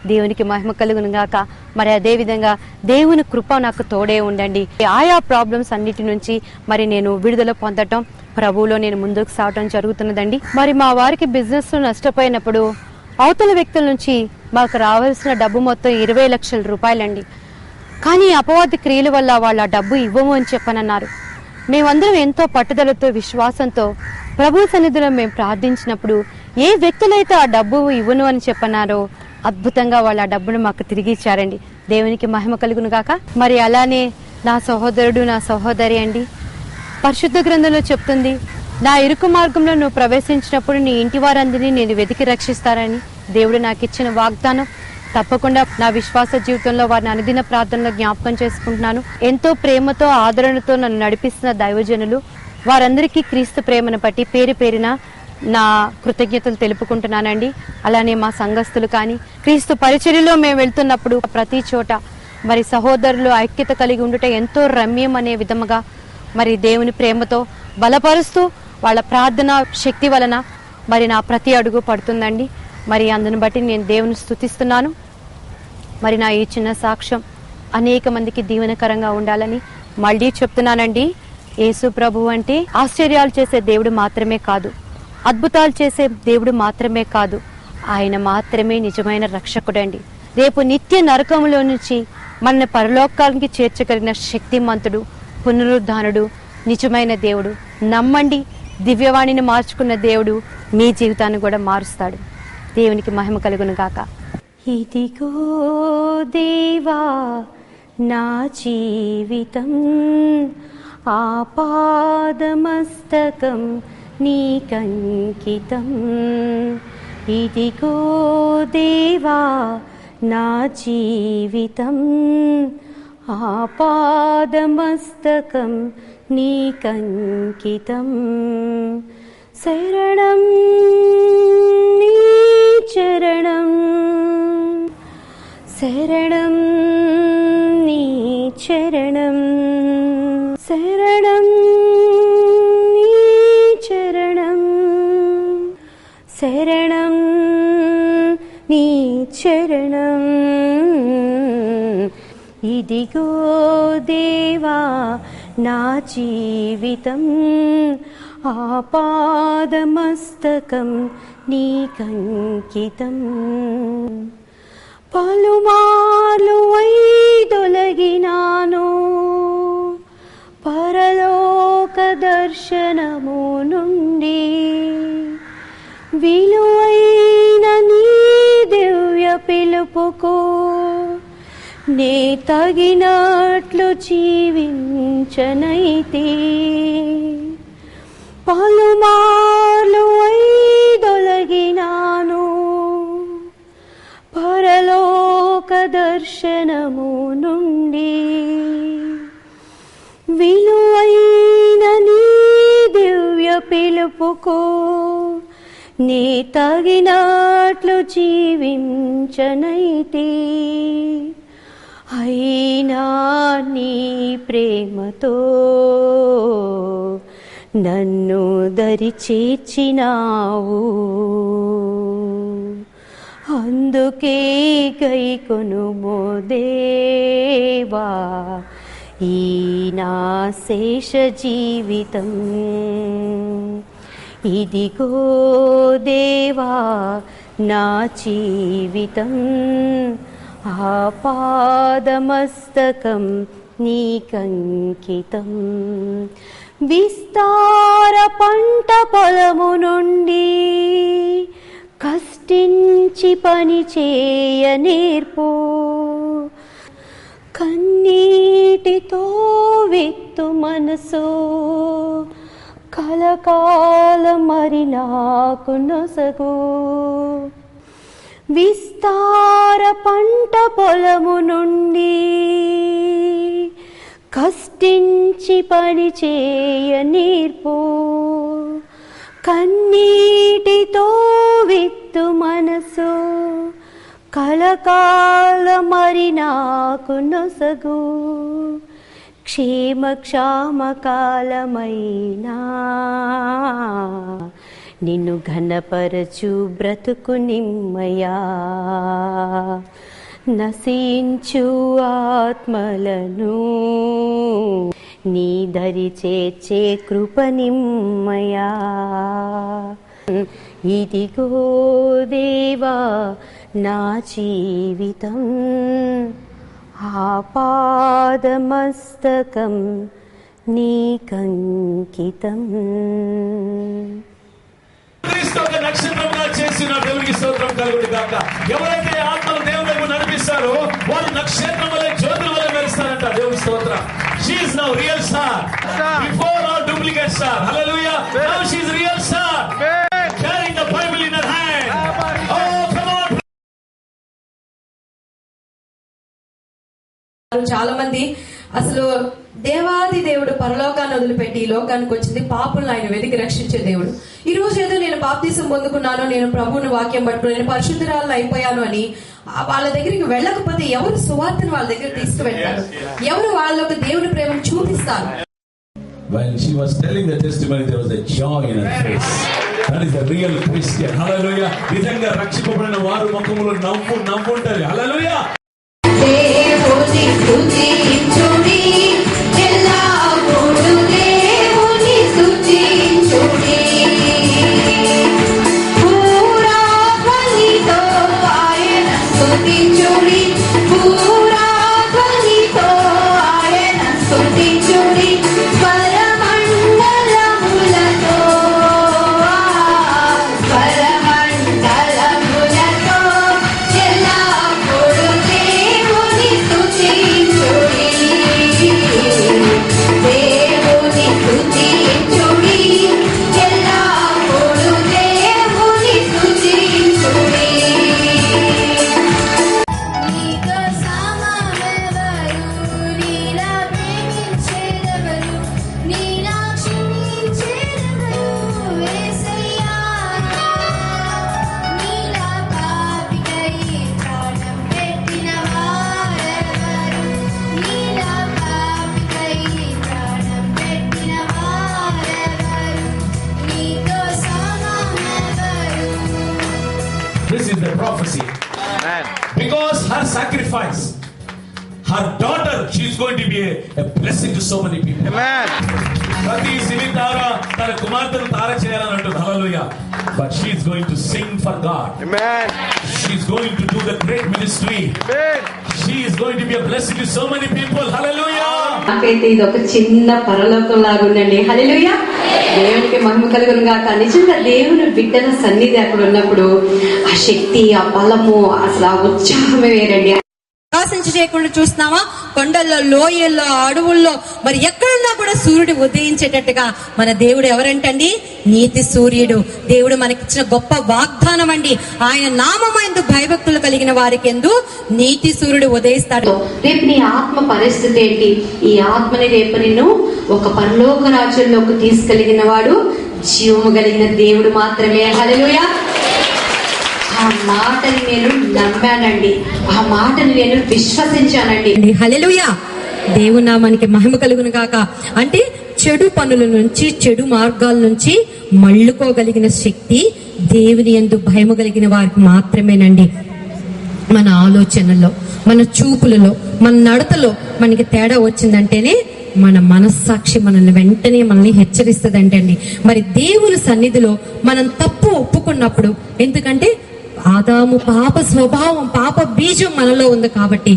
దేవునికి మహిమ కలుగును గాక. మరి అదే విధంగా దేవుని కృప నాకు తోడే ఉండండి. ఆయా ప్రాబ్లమ్స్ అన్నిటి నుంచి మరి నేను విడుదల పొందటం, ప్రభువులో నేను ముందుకు సాగటం జరుగుతున్నదండి. మరి మా వారికి బిజినెస్ నష్టపోయినప్పుడు అవతల వ్యక్తుల నుంచి మాకు రావాల్సిన డబ్బు మొత్తం 20 లక్షల రూపాయలండి. కానీ అపవాది క్రియల వల్ల వాళ్ళు ఆ డబ్బు ఇవ్వము అని చెప్పనన్నారు. మేమందరం ఎంతో పట్టుదలతో విశ్వాసంతో ప్రభు సన్నిధిలో మేము ప్రార్థించినప్పుడు ఏ వ్యక్తులైతే ఆ డబ్బు ఇవ్వను అని చెప్పన్నారో అద్భుతంగా వాళ్ళు ఆ డబ్బును మాకు తిరిగి ఇచ్చారండి. దేవునికి మహిమ కలుగును గాక. మరి అలానే నా సహోదరుడు, నా సహోదరి అండి, పరిశుద్ధ గ్రంథంలో చెప్తుంది, నా ఇరుకు మార్గంలో నువ్వు ప్రవేశించినప్పుడు నీ ఇంటి వారందరినీ నేను వెతికి రక్షిస్తారని దేవుడు నాకు ఇచ్చిన వాగ్దానం. తప్పకుండా నా విశ్వాస జీవితంలో వారిని అనుదిన ప్రార్థనలో జ్ఞాపకం చేసుకుంటున్నాను. ఎంతో ప్రేమతో ఆదరణతో నన్ను నడిపిస్తున్న దైవజనులు వారందరికీ క్రీస్తు ప్రేమను బట్టి పేరు పేరిన నా కృతజ్ఞతలు తెలుపుకుంటున్నానండి. అలానే మా సంఘస్థులు కానీ క్రీస్తు పరిచర్యలో మేము వెళ్తున్నప్పుడు ప్రతి చోట మరి సహోదరులు ఐక్యత కలిగి ఉండుట ఎంతో రమ్యం అనే విధముగా మరి దేవుని ప్రేమతో బలపరుస్తూ వాళ్ళ ప్రార్థన శక్తి వలన మరి నా ప్రతి అడుగు పడుతుందండి. మరి అందుని బట్టి నేను దేవుని స్తుతిస్తున్నాను. మరి నా ఈ చిన్న సాక్ష్యం అనేక మందికి దీవెనకరంగా ఉండాలని మళ్ళీ చెప్తున్నానండి. యేసు ప్రభు అంటే ఆశ్చర్యాలు చేసే దేవుడు మాత్రమే కాదు, అద్భుతాలు చేసే దేవుడు మాత్రమే కాదు, ఆయన మాత్రమే నిజమైన రక్షకుడండి. రేపు నిత్య నరకంలో నుంచి మన పరలోకానికి చేర్చగలిగిన శక్తిమంతుడు, పునరుద్ధానుడు, నిజమైన దేవుడు. నమ్మండి, దివ్యవాణిని మార్చుకున్న దేవుడు మీ జీవితాన్ని కూడా మారుస్తాడు. దేవునికి మహిమ కలుగును గాక. ఇదిగో దేవా నా జీవితం, ఆపాదమస్తకం నీకంకితం. ఇదిగో దేవా నా జీవితం, ఆపాదమస్తకం నీకంకితం. శరణం నీ చరణం, శరణం నీ చరణం, శరణం నీ చరణం, శరణం నీ చరణం. ఇదిగో దేవా నా జీవితం, ఆపాదమస్తకం నీకంకితం. పలుమార్లు వైదొలగినాను పరలోక దర్శనము నుండి, విలువైన నీ దివ్య పిలుపుకు నే తగినట్లు జీవించనైతే పలుమార్లు వైదొలగినాను పరలోక దర్శనము నుండి. విలువైన నీ దివ్య పిలుపుకు నీ తగినట్లు జీవించనైతే అయినా నీ ప్రేమతో నన్ను దరి చేర్చినావు. అందుకే గైకొనుమో దేవా ఈ నా శేష జీవితం. ఇదిగో దేవా నా జీవితం, ఆపాదమస్తకం నీకంకితం. విస్తార పంట పొలము నుండి కష్టించి పని చేయ నేర్పు. కన్నీటితో విత్తు మనసు కలకాలం మరి నాకు నొసగు. విస్తార పంట పొలము నుండి కష్టించి పని చేయ నేర్పు. కన్నీటితో విత్తు మనసు కలకాలం మరి నాకు నొసగు. క్షేమ క్షామకాలమైనా నిన్ను ఘనపరచు బ్రతుకు నిమ్మయా. నశించు ఆత్మలను నీ దరి చేర్చే కృప నిమ్మయా. ఇదిగో దేవా నా జీవితం, ఆపాదమస్తకం నీకంకితం. నక్షత్రంగా చేసిన దేవునికి స్తోత్రం కలుగును గాక. ఎవరైతే ఆత్మలు దేవుని వైపు నడిపిస్తారో వాళ్ళు నక్షత్రం వలె జ్యోతుల వలె మెరుస్తారంట. దేవుని స్తోత్రం. She is now real star. Before all duplicate star. Hallelujah. Now she is real star. Carrying the Bible in her hand. Oh, come on. చాలా మంది అసలు దేవాది దేవుడు పరలోకాన్ని వదిలిపెట్టి ఈ లోకానికి వచ్చింది పాపులను ఆయన వెతికి రక్షించే దేవుడు. ఈ రోజు ఏదో నేను బాప్తీసం పొందుకున్నాను, నేను ప్రభువుని వాక్యం పట్టుకుని నేను పరిశుద్ధురాలను అయిపోయాను అని వాళ్ళ దగ్గరికి వెళ్ళకపోతే ఎవరు సువార్తను వాళ్ళ దగ్గర తీసుకువెళ్తారు? ఎవరు వాళ్ళకు దేవుని ప్రేమను చూపిస్తారు? When she was telling the testimony, there was a joy in her face. That is a real Christian. Hallelujah. నిజంగా రక్షింపబడిన వారు ముఖములో నవ్వు ఉంటారు. Hallelujah. దేవుని స్తుతించుడి ఎల్లప్పుడూ దేవుని స్తుతించుడి. పూరాధ్వనితో ఆయన స్తుతించుడి, పూరాధ్వనితో ఆయన స్తుతించుడి. పరమండలములతో ఎల్లప్పుడూ దేవుని స్తుతించుడి, దేవుని స్తుతించుడి, ఎల్లప్పుడూ దేవుని స్తుతించుడి. నీతో సమానమెవరు, నీలా ప్రేమించేదెవరు, నీలా క్షమించేదెవరు యేసయ్యా. నీలా పాపికై ప్రాణం పెట్టిన వారెవరు, నీలా పాపికై ప్రాణం పెట్టిన వారెవరు, నీతో సమానమెవరు. This is the prophecy. Because her sacrifice, her daughter, she is going to be a blessing to so many people. ప్రతి సిరి తార తన కుమార్తెను తార చేయాలని అంటుంది. హల్లెలూయా. But she is going to sing for God. She is going to do the great ministry. She is going to be a blessing to so many people. Hallelujah. నాకైతే ఇది ఒక చిన్న పరలోకం లాగా ఉందండి. హల్లెలూయా. దేవునికి మహిమ కలుగును గాక. నిజంగా దేవుని బిడ్డల సన్నిధి అక్కడ ఉన్నప్పుడు ఆ శక్తి, ఆ బలము, అసలు ఆ ఉత్సాహమే వేరండి. ప్రకాశించ చేయకుండా చూస్తున్నావా? కొండల్లో, లోయల్లో, అడవుల్లో, మరి ఎక్కడున్నా కూడా సూర్యుడు ఉదయించేటట్టుగా మన దేవుడు ఎవరంటండి? నీతి సూర్యుడు. దేవుడు మనకిచ్చిన గొప్ప వాగ్దానం అండి. ఆయన నామమందు భయభక్తులు కలిగిన వారికి ఎందు నీతి సూర్యుడు ఉదయిస్తాడు. రేపు నీ ఆత్మ పరిస్థితి ఏంటి? ఈ ఆత్మని రేపు నిన్ను ఒక పరలోక రాజ్యంలోకి తీసుకెళ్ళిన వాడు జీవము కలిగిన దేవుడు మాత్రమే. హల్లెలూయా. ఆ మాటని నేను నమ్మానండి, ఆ మాటని నేను విశ్వసించానండి. హల్లెలూయా. దేవుని నామానికి మహిమ కలుగును గాక. అంటే చెడు పనుల నుంచి, చెడు మార్గాల నుంచి మళ్ళుకోగలిగిన శక్తి దేవుని యందు భయము కలిగిన వారికి మాత్రమేనండి. మన ఆలోచనల్లో, మన చూపులలో, మన నడతలో మనకి తేడా వచ్చిందంటేనే మన మనస్సాక్షి మనల్ని వెంటనే మనల్ని హెచ్చరిస్తుందంటండి. మరి దేవుని సన్నిధిలో మనం తప్పు ఒప్పుకున్నప్పుడు, ఎందుకంటే ఆదాము పాప స్వభావం, పాప బీజం మనలో ఉంది కాబట్టి,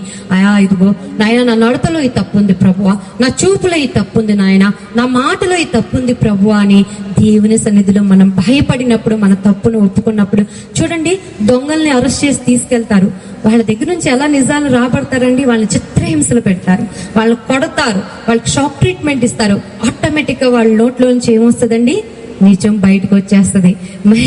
ఇదిగో నాయన నా నడతలో ఈ తప్పు ఉంది ప్రభువా, నా చూపులో ఈ తప్పు ఉంది నాయన, నా మాటలో ఈ తప్పు ఉంది ప్రభువా అని దేవుని సన్నిధిలో మనం భయపడినప్పుడు, మన తప్పును ఒప్పుకున్నప్పుడు, చూడండి దొంగల్ని అరెస్ట్ చేసి తీసుకెళ్తారు. వాళ్ళ దగ్గర నుంచి ఎలా నిజాలు రాబడతారండి? వాళ్ళని చిత్రహింసలు పెడతారు, వాళ్ళు కొడతారు, వాళ్ళకి షాక్ ట్రీట్మెంట్ ఇస్తారు. ఆటోమేటిక్ గా వాళ్ళ నోట్లో నుంచి ఏమొస్తుందండి? నిజం బయటకు వచ్చేస్తుంది. మరి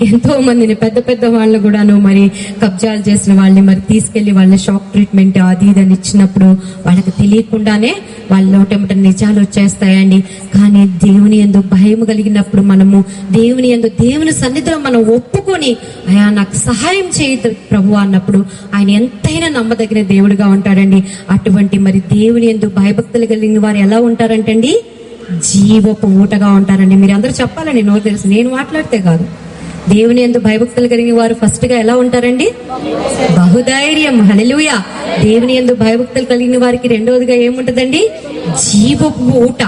ఎంతో మందిని, పెద్ద పెద్ద వాళ్ళు కూడాను మరి కబ్జాలు చేసిన వాళ్ళని మరి తీసుకెళ్లి వాళ్ళ షాక్ ట్రీట్మెంట్ అది ఇది అని ఇచ్చినప్పుడు వాళ్ళకి తెలియకుండానే వాళ్ళ నోటెమట నిజాలు వచ్చేస్తాయండి. కానీ దేవుని యందు భయం కలిగినప్పుడు, మనము దేవుని యందు, దేవుని సన్నిధిలో మనం ఒప్పుకొని అయా నాకు సహాయం చేయదు ప్రభు అన్నప్పుడు ఆయన ఎంతైనా నమ్మదగిన దేవుడిగా ఉంటాడండి. అటువంటి మరి దేవుని యందు భయభక్తులు కలిగిన వారు ఎలా ఉంటారంటండి? జీవపు ఊటగా ఉంటారండి. మీరు అందరూ చెప్పాలండి, నోరు తెలుసు, నేను మాట్లాడితే కాదు. దేవుని యందు భయభక్తులు కలిగిన వారు ఫస్ట్ గా ఎలా ఉంటారండి? బహుధైర్యం. హల్లెలూయా. దేవుని యందు భయభక్తులు కలిగిన వారికి రెండవదిగా ఏముంటదండి? జీవపు ఊట.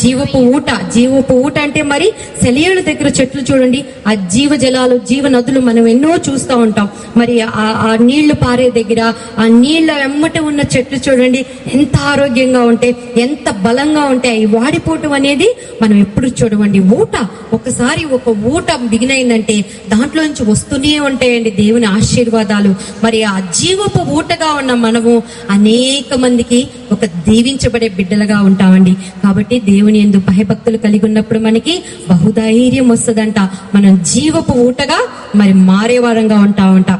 జీవపు ఊట. జీవపు ఊట అంటే మరి సెలయేళ్ళ దగ్గర చెట్లు చూడండి, ఆ జీవ జలాలు, జీవ నదులు మనం ఎన్నో చూస్తూ ఉంటాం. మరి ఆ నీళ్లు పారే దగ్గర, ఆ నీళ్ల వెమ్మట ఉన్న చెట్లు చూడండి ఎంత ఆరోగ్యంగా ఉంటే, ఎంత బలంగా ఉంటాయి. వాడిపోవటం అనేది మనం ఎప్పుడు చూడమండి. ఊట, ఒకసారి ఒక ఊట బిగినైందంటే దాంట్లో నుంచి వస్తూనే ఉంటాయండి దేవుని ఆశీర్వాదాలు. మరి ఆ జీవపు ఊటగా ఉన్న మనము అనేక మందికి ఒక దీవించబడే బిడ్డలుగా ఉంటామండి. కాబట్టి దేవుని యందు భయభక్తులు కలిగి ఉన్నప్పుడు మనకి బహుధైర్యం వస్తుందంట. మనం జీవపు ఊటగా మరి మారేవారంగా ఉంటామంట.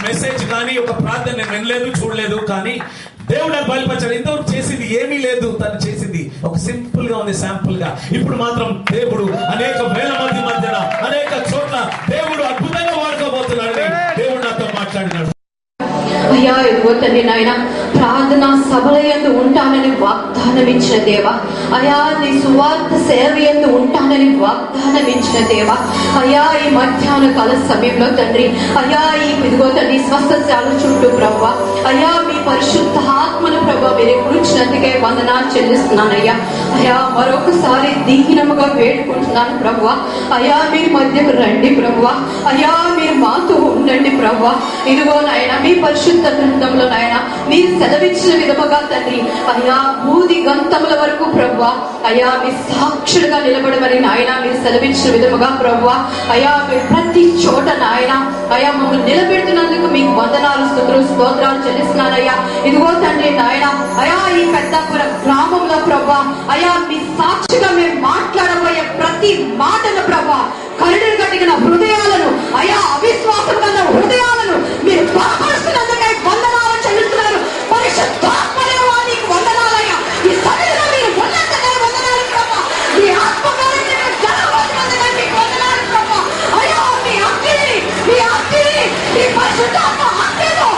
మెసేజ్ కానీ ఒక ప్రార్థన నేను వినలేదు, చూడలేదు, కానీ దేవుడు బయలుపరిచాడు. ఇంతవరకు చేసింది ఏమీ లేదు, తను చేసింది ఒక సింపుల్ గా ఉంది, శాంపుల్ గా. ఇప్పుడు మాత్రం దేవుడు అనేక వేల మంది మధ్యన, అనేక చోట్ల దేవుడు అద్భుతంగా వాడుకోబోతున్నాడు. దేవుడు నాతో మాట్లాడినాడు. అయ్యా ఇదిగో తండ్రి నాయన, ప్రార్థన సభల యందు ఉంటానని వాగ్దానం ఇచ్చిన దేవా, అయ్యా నీ సువార్త సేవ యందు ఉంటానని వాగ్దానం ఇచ్చిన దేవా, అయ్యా ఈ మధ్యాహ్న కాల సమయంలో తండ్రి, అయ్యా ఈ ఇదిగో తండ్రి స్వస్థశాల చుట్టూ ప్రభువా, అయ్యా మీ పరిశుద్ధ ఆత్మను ప్రభు మీరు కూర్చున్నందుకే వందనాలు చెల్లిస్తున్నానయ్యా. అయ్యా మరొకసారి దీనముగా వేడుకుంటున్నాను ప్రభువా, అయ్యా మీరు మధ్యకు రండి ప్రభువా, అయ్యా మీరు మాతో ఉండండి ప్రభువా. ఇదిగో నాయన మీ పరిశుద్ధ గ్రంథంలో నాయన మీరు సెలవిచ్చిన విధముగా తండ్రి, అయ్యా భూది గంతముల వరకు ప్రభువా, అయ్యా మీ సాక్షులుగా నిలబడమని నాయన మీరు సెలవిచ్చిన విధముగా ప్రభువా, అయ్యా మీరు ప్రతి చోట నాయన అయ్యా మమ్మల్ని నిలబెడుతున్నందుకు మీకు వందనాలు, స్తుతులు, స్తోత్రాలు చెల్లిస్తున్నానయ్యా. ఇదిగో తండ్రి నాయన, అయ్యా ఈ పెద్దాపుర గ్రామంలో ప్రభువా, అయ్యా మీ సాక్షిగా మేము మాట్లాడబోయే ప్రతి మాటను ప్రభువా, కరుణలు కలిగిన హృదయాలను, అయ్యా అవిశ్వాసం కన్నా హృదయాలను మీరు బలపరుస్తున్నందుకే వందనాలు చెల్లిస్తున్నారు. పరిశుద్ధాత్మదేవా నీకు వందనాలయ్యా. ఈ సన్నిధిలో మీరు ఉన్నందుకే వందనాలు ప్రభువా. మీ ఆత్మకార్యాన్ని మీరు జరగబోతున్నందుకే మీకు వందనాలు ప్రభువా. అయ్యా మీ అగ్ని, మీ అగ్ని, మీ పరిశుద్ధాత్మ అగ్నితో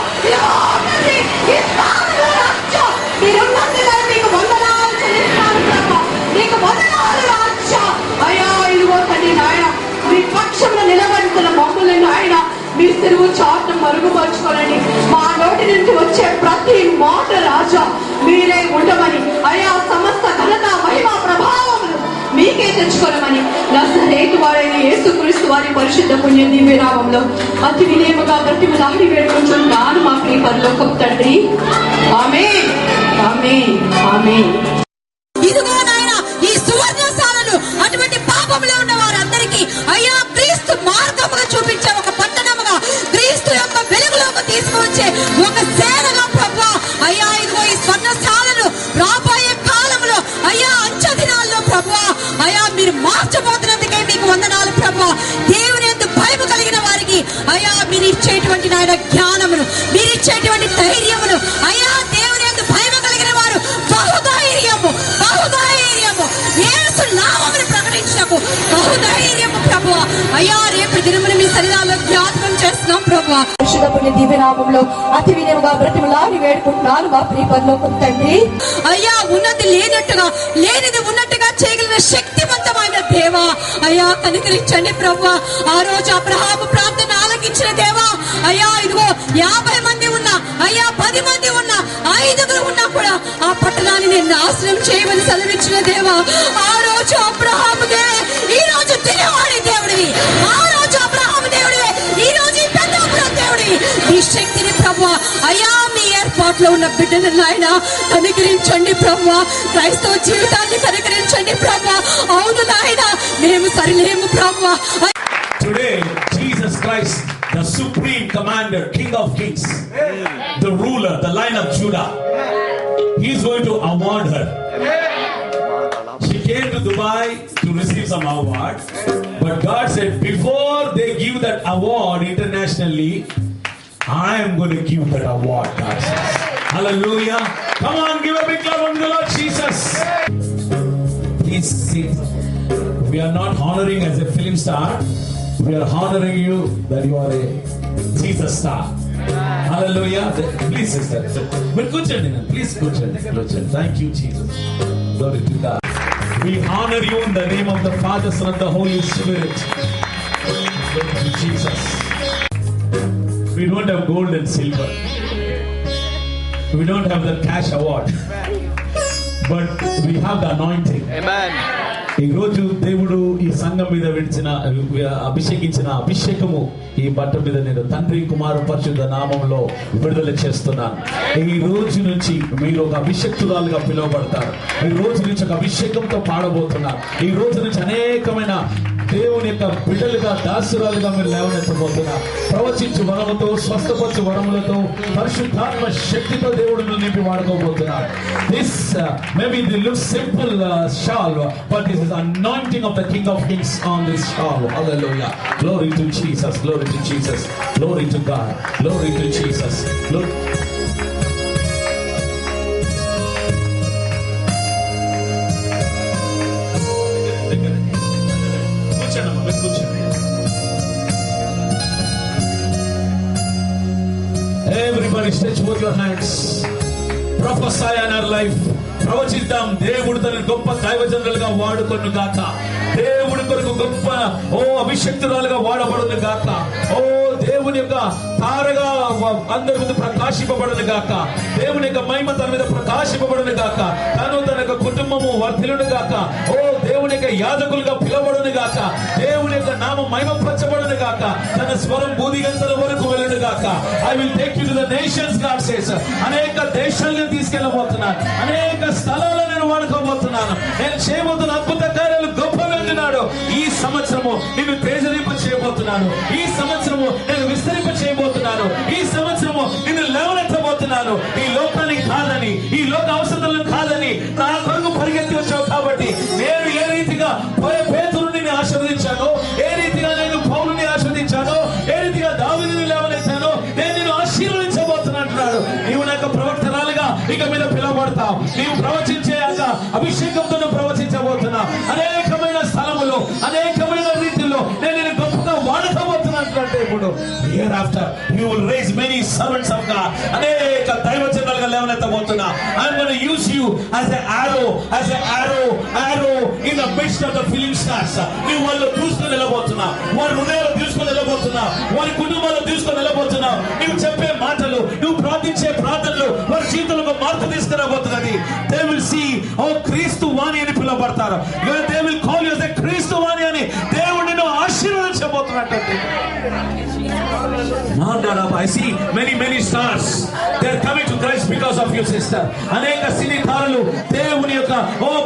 ఈ స్థానంలో రాజ్యం మీరు ఉన్నందుకే మీకు వందనాలు చెల్లిస్తున్నారు ప్రభువా. మీకు వందనాలు రాజ్యం. అయ్యా ఇదిగో తండ్రి నాయన, మీ పక్షంలో నిలబడుతున్న మమ్మల్ని నాయన మీ సిరువు చాటును మరుగుపరుచుకోనండి. మా నోటి నుంచి వచ్చే ప్రతి మాట రాజా మీరే ఉండమని, అయా సమస్త ఘనత, మహిమ, ప్రభావములు మీకే తెచ్చుకోనమని నజరేతు వారైన యేసుక్రీస్తు వారి పరిశుద్ధ పుణ్య దివ్య నామములో అతి వినయముగా బ్రతిమలాడి వేడుకుంటున్నాను మా ప్రియ పరలోకపు తండ్రి. ఆమేన్, ఆమేన్, ఆమేన్. ఇదిగో నాయనా ఈ సువర్ణశాలను అటువంటి పాపంలో ఉన్న వారందరికీ అయ్యా క్రీస్తు మార్గముగా చూపించే ఒక పట్టణముగా, క్రీస్తు యొక్క వెలుగులోకి తీసుకువచ్చే ఒక సేన ప్రభా, దేవుని యందు భయము కలిగిన వారికి అయ్యా మీరు ఇచ్చేటువంటి నాయన జ్ఞానమును, మీరు ఇచ్చేటువంటి ధైర్యమును, అయ్యా దేవుని యందు భయము కలిగిన వారు బహుధైర్యము యేసు నామమును ప్రకటించకు బహుధైర్యము ప్రభు. అయ్యా రేపు దినమున మీ సన్నిధానంలో జ్ఞాపకం చేస్తున్నాం ప్రభు. పరిశుద్ధ దివ్య నామంలో అతి వినయంగా బ్రతిమలాడి వేడుకుంటున్నాను మా ప్రియ పరలోకపు తండ్రి. అయ్యా ఉన్నది లేనట్టుగా, లేనిది ఉన్నట్టుగా చేయగలిగిన శక్తివంతమైన దేవా, అయ్యా కనికరించండి ప్రభు. ఆ రోజు అబ్రహాము ప్రార్థన ఆలకించిన దేవా, అయ్యా ఇదిగో 50 మంది ఉన్నా, అయ్యా 10 మంది ఉన్నా, 5 ఉన్నా కూడా ఆ పట్టణాన్ని నేను నాశనం చేయమని సెలవిచ్చిన దేవా, ఆ రోజు అబ్రహాము దేవే ఈ రోజు తినేవాడి దేవుడివి, ఆ రోజు అబ్రహాము దేవుడివే ఈ రోజు ఈ పెద్దాపురం దేవుడివి. ఈ శక్తిని ప్రభు అయ్యా మీ ఏర్పాట్లో ఉన్న బిడ్డలు నాయన కనికరించండి ప్రభు. క్రైస్తవ జీవితాన్ని కనికరించండి ప్రభు. అవును నాయన మేము సరిలేము ప్రభు. Today, Jesus Christ, the supreme commander, King of Kings, the ruler, the Lion of Judah, He is going to award her. She came to Dubai to receive some award, but God said, before they give that award internationally, I am going to give that award, God says. Hallelujah. Come on, give a big clap unto the Lord Jesus. Please sit. We are not honoring as a film star. We are honoring you that you are a Jesus star. Hallelujah. Please, sister. But కూర్చోండి. Please కూర్చోండి. Thank you, Jesus. Glory to God. We honor you in the name of the Father, Son, and the Holy Spirit. Glory to Jesus. We don't have gold and silver. We don't have the cash award. But we have the anointing. Amen. ఈ రోజు దేవుడు ఈ సంఘం మీద విడిచిన అభిషేకించిన అభిషేకము ఈ బట్ట మీద నేను తండ్రి కుమార పరిశుద్ధ నామంలో విడుదల చేస్తున్నాను. ఈ రోజు నుంచి మీరు ఒక అభిషేక్తురాలుగా పిలువబడతారు. ఈ రోజు నుంచి ఒక అభిషేకంతో పాడబోతున్నారు. ఈ రోజు నుంచి అనేకమైన దేవుని యొక్క బిడ్డలుగా దాసురాలుగా మీరు లేవనెత్తబోతున్నారు. ప్రవచించు వరముతో, స్వస్థపరచు వరములతో, పరిశుద్ధాత్మ శక్తితో దేవుడు నింపి వాడుకోబోతున్నారు. This maybe the look simple shawl, but this is anointing of the King of Kings on this shawl. Hallelujah. Glory to Jesus. Glory to Jesus. Glory to God. Glory to Jesus. Glory. Everybody stretch both your hands. Prophesy on our life. ప్రవచిద్దాం. దేవుడు తన గొప్ప దైవజనులుగా వాడుకొను గాక. దేవుడి కొరకు గొప్ప అభిషక్తురాలుగా వాడబడును గాక. దేవుని యొక్క తారగా అందరి ముందు ప్రకాశింపబడును గాక. దేవుని యొక్క మహిమ తన మీద ప్రకాశింపబడును గాక. తను తన యొక్క కుటుంబము వర్ధిల్లును గాక. దేవుని యొక్క యాజకులుగా పిలువబడును గాక. దేవుని యొక్క నామం మహిమపరచబడును గాక. తన స్వరం భూదిగంతల వరకు వెళ్ళును గాక. I will take you to the nations God says. అనేక దేశాలను తీసుకెళ్ళబోతున్నాను. అనేక స్థలాలను నేను వాడుకోబోతున్నాను. నేను చేయబోతున్న అద్భుత కార్యాలు గొప్పగా అంటున్నాడు. ఈ సంవత్సరము నేను తేజరింప చేయబోతున్నాను. ఈ సంవత్సరము నేను విస్తరింప చేయబోతున్నాను. ఈ సంవత్సరము నేను లేవనెత్తబోతున్నాను. ఈ లోకానికి కాదని, ఈ లోక అవసరాలను కాదని నా కొరకు పరిగెత్తి వచ్చావు కాబట్టి నేను ఏ రీతిగా పేతురుని ఆశీర్వదించాను, ఏ రీతిగా నేను పౌలుని ఆశీర్వదించాను, ఏ రీతిగా దావీదుని లేవనెత్తాను, నేను నిన్ను ఆశీర్వదించబోతున్నా అంటున్నాడు. నీవు నాకు ప్రవక్తరాలుగా ఇక మీద పిలువబడతావు. నీవు ప్రవచించే అభిషేకంతో ప్రవచించబోతున్నావు. అనేకమైన స్థలములో, అనేకమైన రీతిలో నేను గొప్పగా వాడుకోబోతున్నా అంటున్నాడు దేవుడు. Hereafter you will rise many servants of God. అనేక దైవజనులుగా లేవనెత్తబోతున్నా. I'm gonna use you as a arrow in the midst of the Philistines. నీవు వాళ్ళు దూసుకొని వెళ్ళబోతున్నా. వారి హృదయాలు దూసుకొని వెళ్ళబోతున్నా. వారి కుటుంబాలు దూసుకొని వెళ్ళబోతున్నా. నువ్వు చెప్పే మాటలు, నువ్వు ప్రార్థించే ప్రార్థనలు వారి జీవితంలో మార్పు తీసుకురాబోతున్నది. They will see, క్రీస్తు వాణి అని పిలువబడతారు. They will call you as a క్రీస్తు వాణి అని దేవుడు నిన్ను ఆశీర్వదించబోతున్నట్టు. I see many stars. They are coming to Christ because of you, sister. అనేక సినీ తారలు దేవుని యొక్క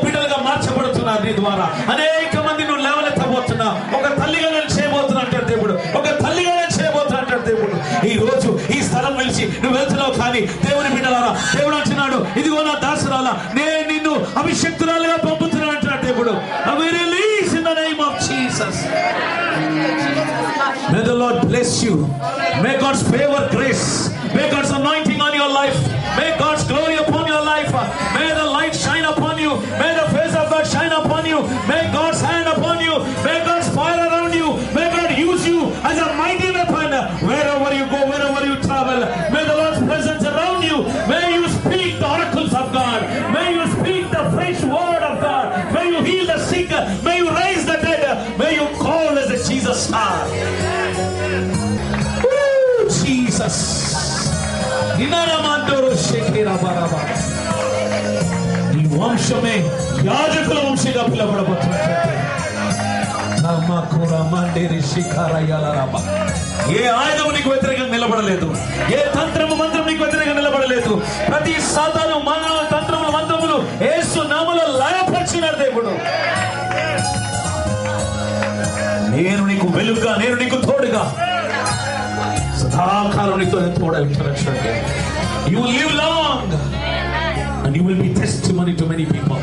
బిడ్డలుగా మార్చబడుతున్నారు నీ ద్వారా. అనేక మంది నువ్వు లేవనెత్తబోతున్నా. ఒక తల్లిగా నేను చేయబోతున్నా అంటాడు దేవుడు. ఒక తల్లిగా నేను చేయబోతున్నా అంటాడు దేవుడు. ఈ రోజు ఈ స్థలం వెలిసి నువ్వు వెళ్తున్నావు. కానీ దేవుని బిడ్డలారా, దేవుడు అంటున్నాడు, ఇదిగో నా దాసురాలా, నేను నిన్ను అభిషక్తురాలుగా పంపుతున్నా అంటున్నాడు దేవుడు. I will release in the name of Jesus. May the Lord bless you. May God's favor, grace, may God's anointing on your life, may God's glory upon your life, may the light shine upon you, may the face of God shine upon you, may God's hand upon you, may God's fire around you, may God use you as a mighty weapon wherever you go, wherever you travel. May the Lord's presence around you, may you speak the oracles of God, may you speak the fresh word of God, may you heal the sick, may you raise the dead, may you call as a Jesus star. Jesus. ఈ వంశమే యాజకుల వంశంగా పిలువబడబోతుంది. ఏ ఆయుధము నీకు వ్యతిరేకంగా నిలబడలేదు, ఏ తంత్రము మంత్రం నీకు వ్యతిరేకంగా నిలబడలేదు. ప్రతి సాతాను తంత్రములు మంత్రములు యేసు నామములో లయపరిచినాడు దేవుడు. నేను నీకు వెలుగుగా, నేను నీకు తోడుగా, సదాకాలం నీతో తోడై ఉంటాను. You will live long and you will be testimony to many people.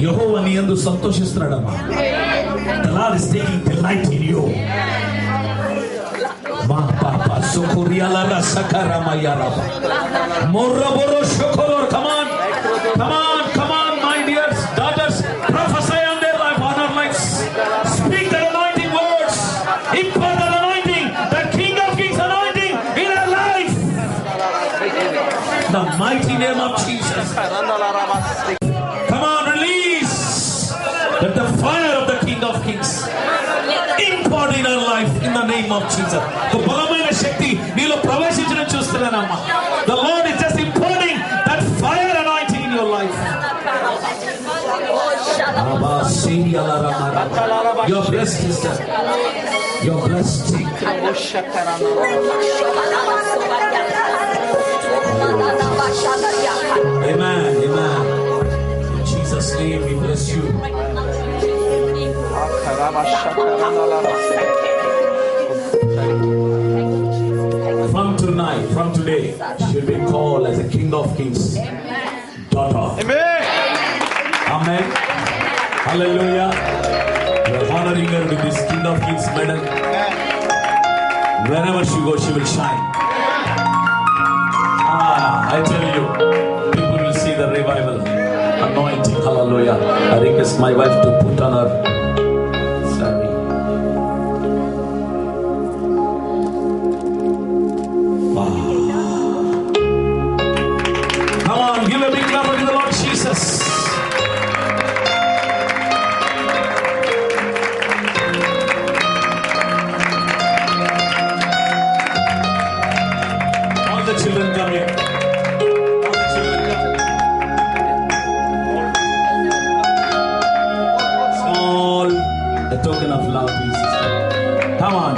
యెహోవా నీ యందు సంతోషిస్తున్నాడమ్మా. The Lord is taking delight in you. మా పాప సుకురియాల సకరమయరబ మొరబొరో షోకోలో. Come on, come on, come on, my dear daughters, prophesy on their life, on our lives. Speak the anointing words, impart the anointing, the King of Kings anointing in our life. The mighty name of Jesus. Come on, release that the fire of the King of Kings impart in our life in the name of Jesus. The బలమైన శక్తి నీలో ప్రవేశించడం చూస్తున్నానమ్మా. The Lord is just imparting that fire anointing in your life. You're blessed, sister. You're blessed. Amen. Amen. In Jesus' name we bless you. From tonight, from today, she'll be called as a King of Kings daughter. Amen. Amen. Hallelujah. We're honoring her with this King of Kings medal. Wherever she goes, she will shine. I tell you, people will see the revival anointing. Hallelujah. I request my wife to put on her saree. Wow. Come on, give a big clap to the Lord Jesus. All the children come here. A token of love, please, sister. Come on.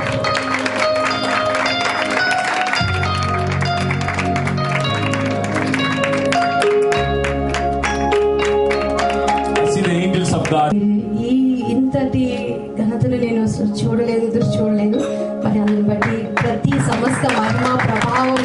I see the angels of God. ఇంతటి ఘనతను నేను అసలు చూడలేదు, ఎదురు చూడలేదు. మరి అందుని బట్టి ప్రతి సమస్త మహిమ ప్రభావం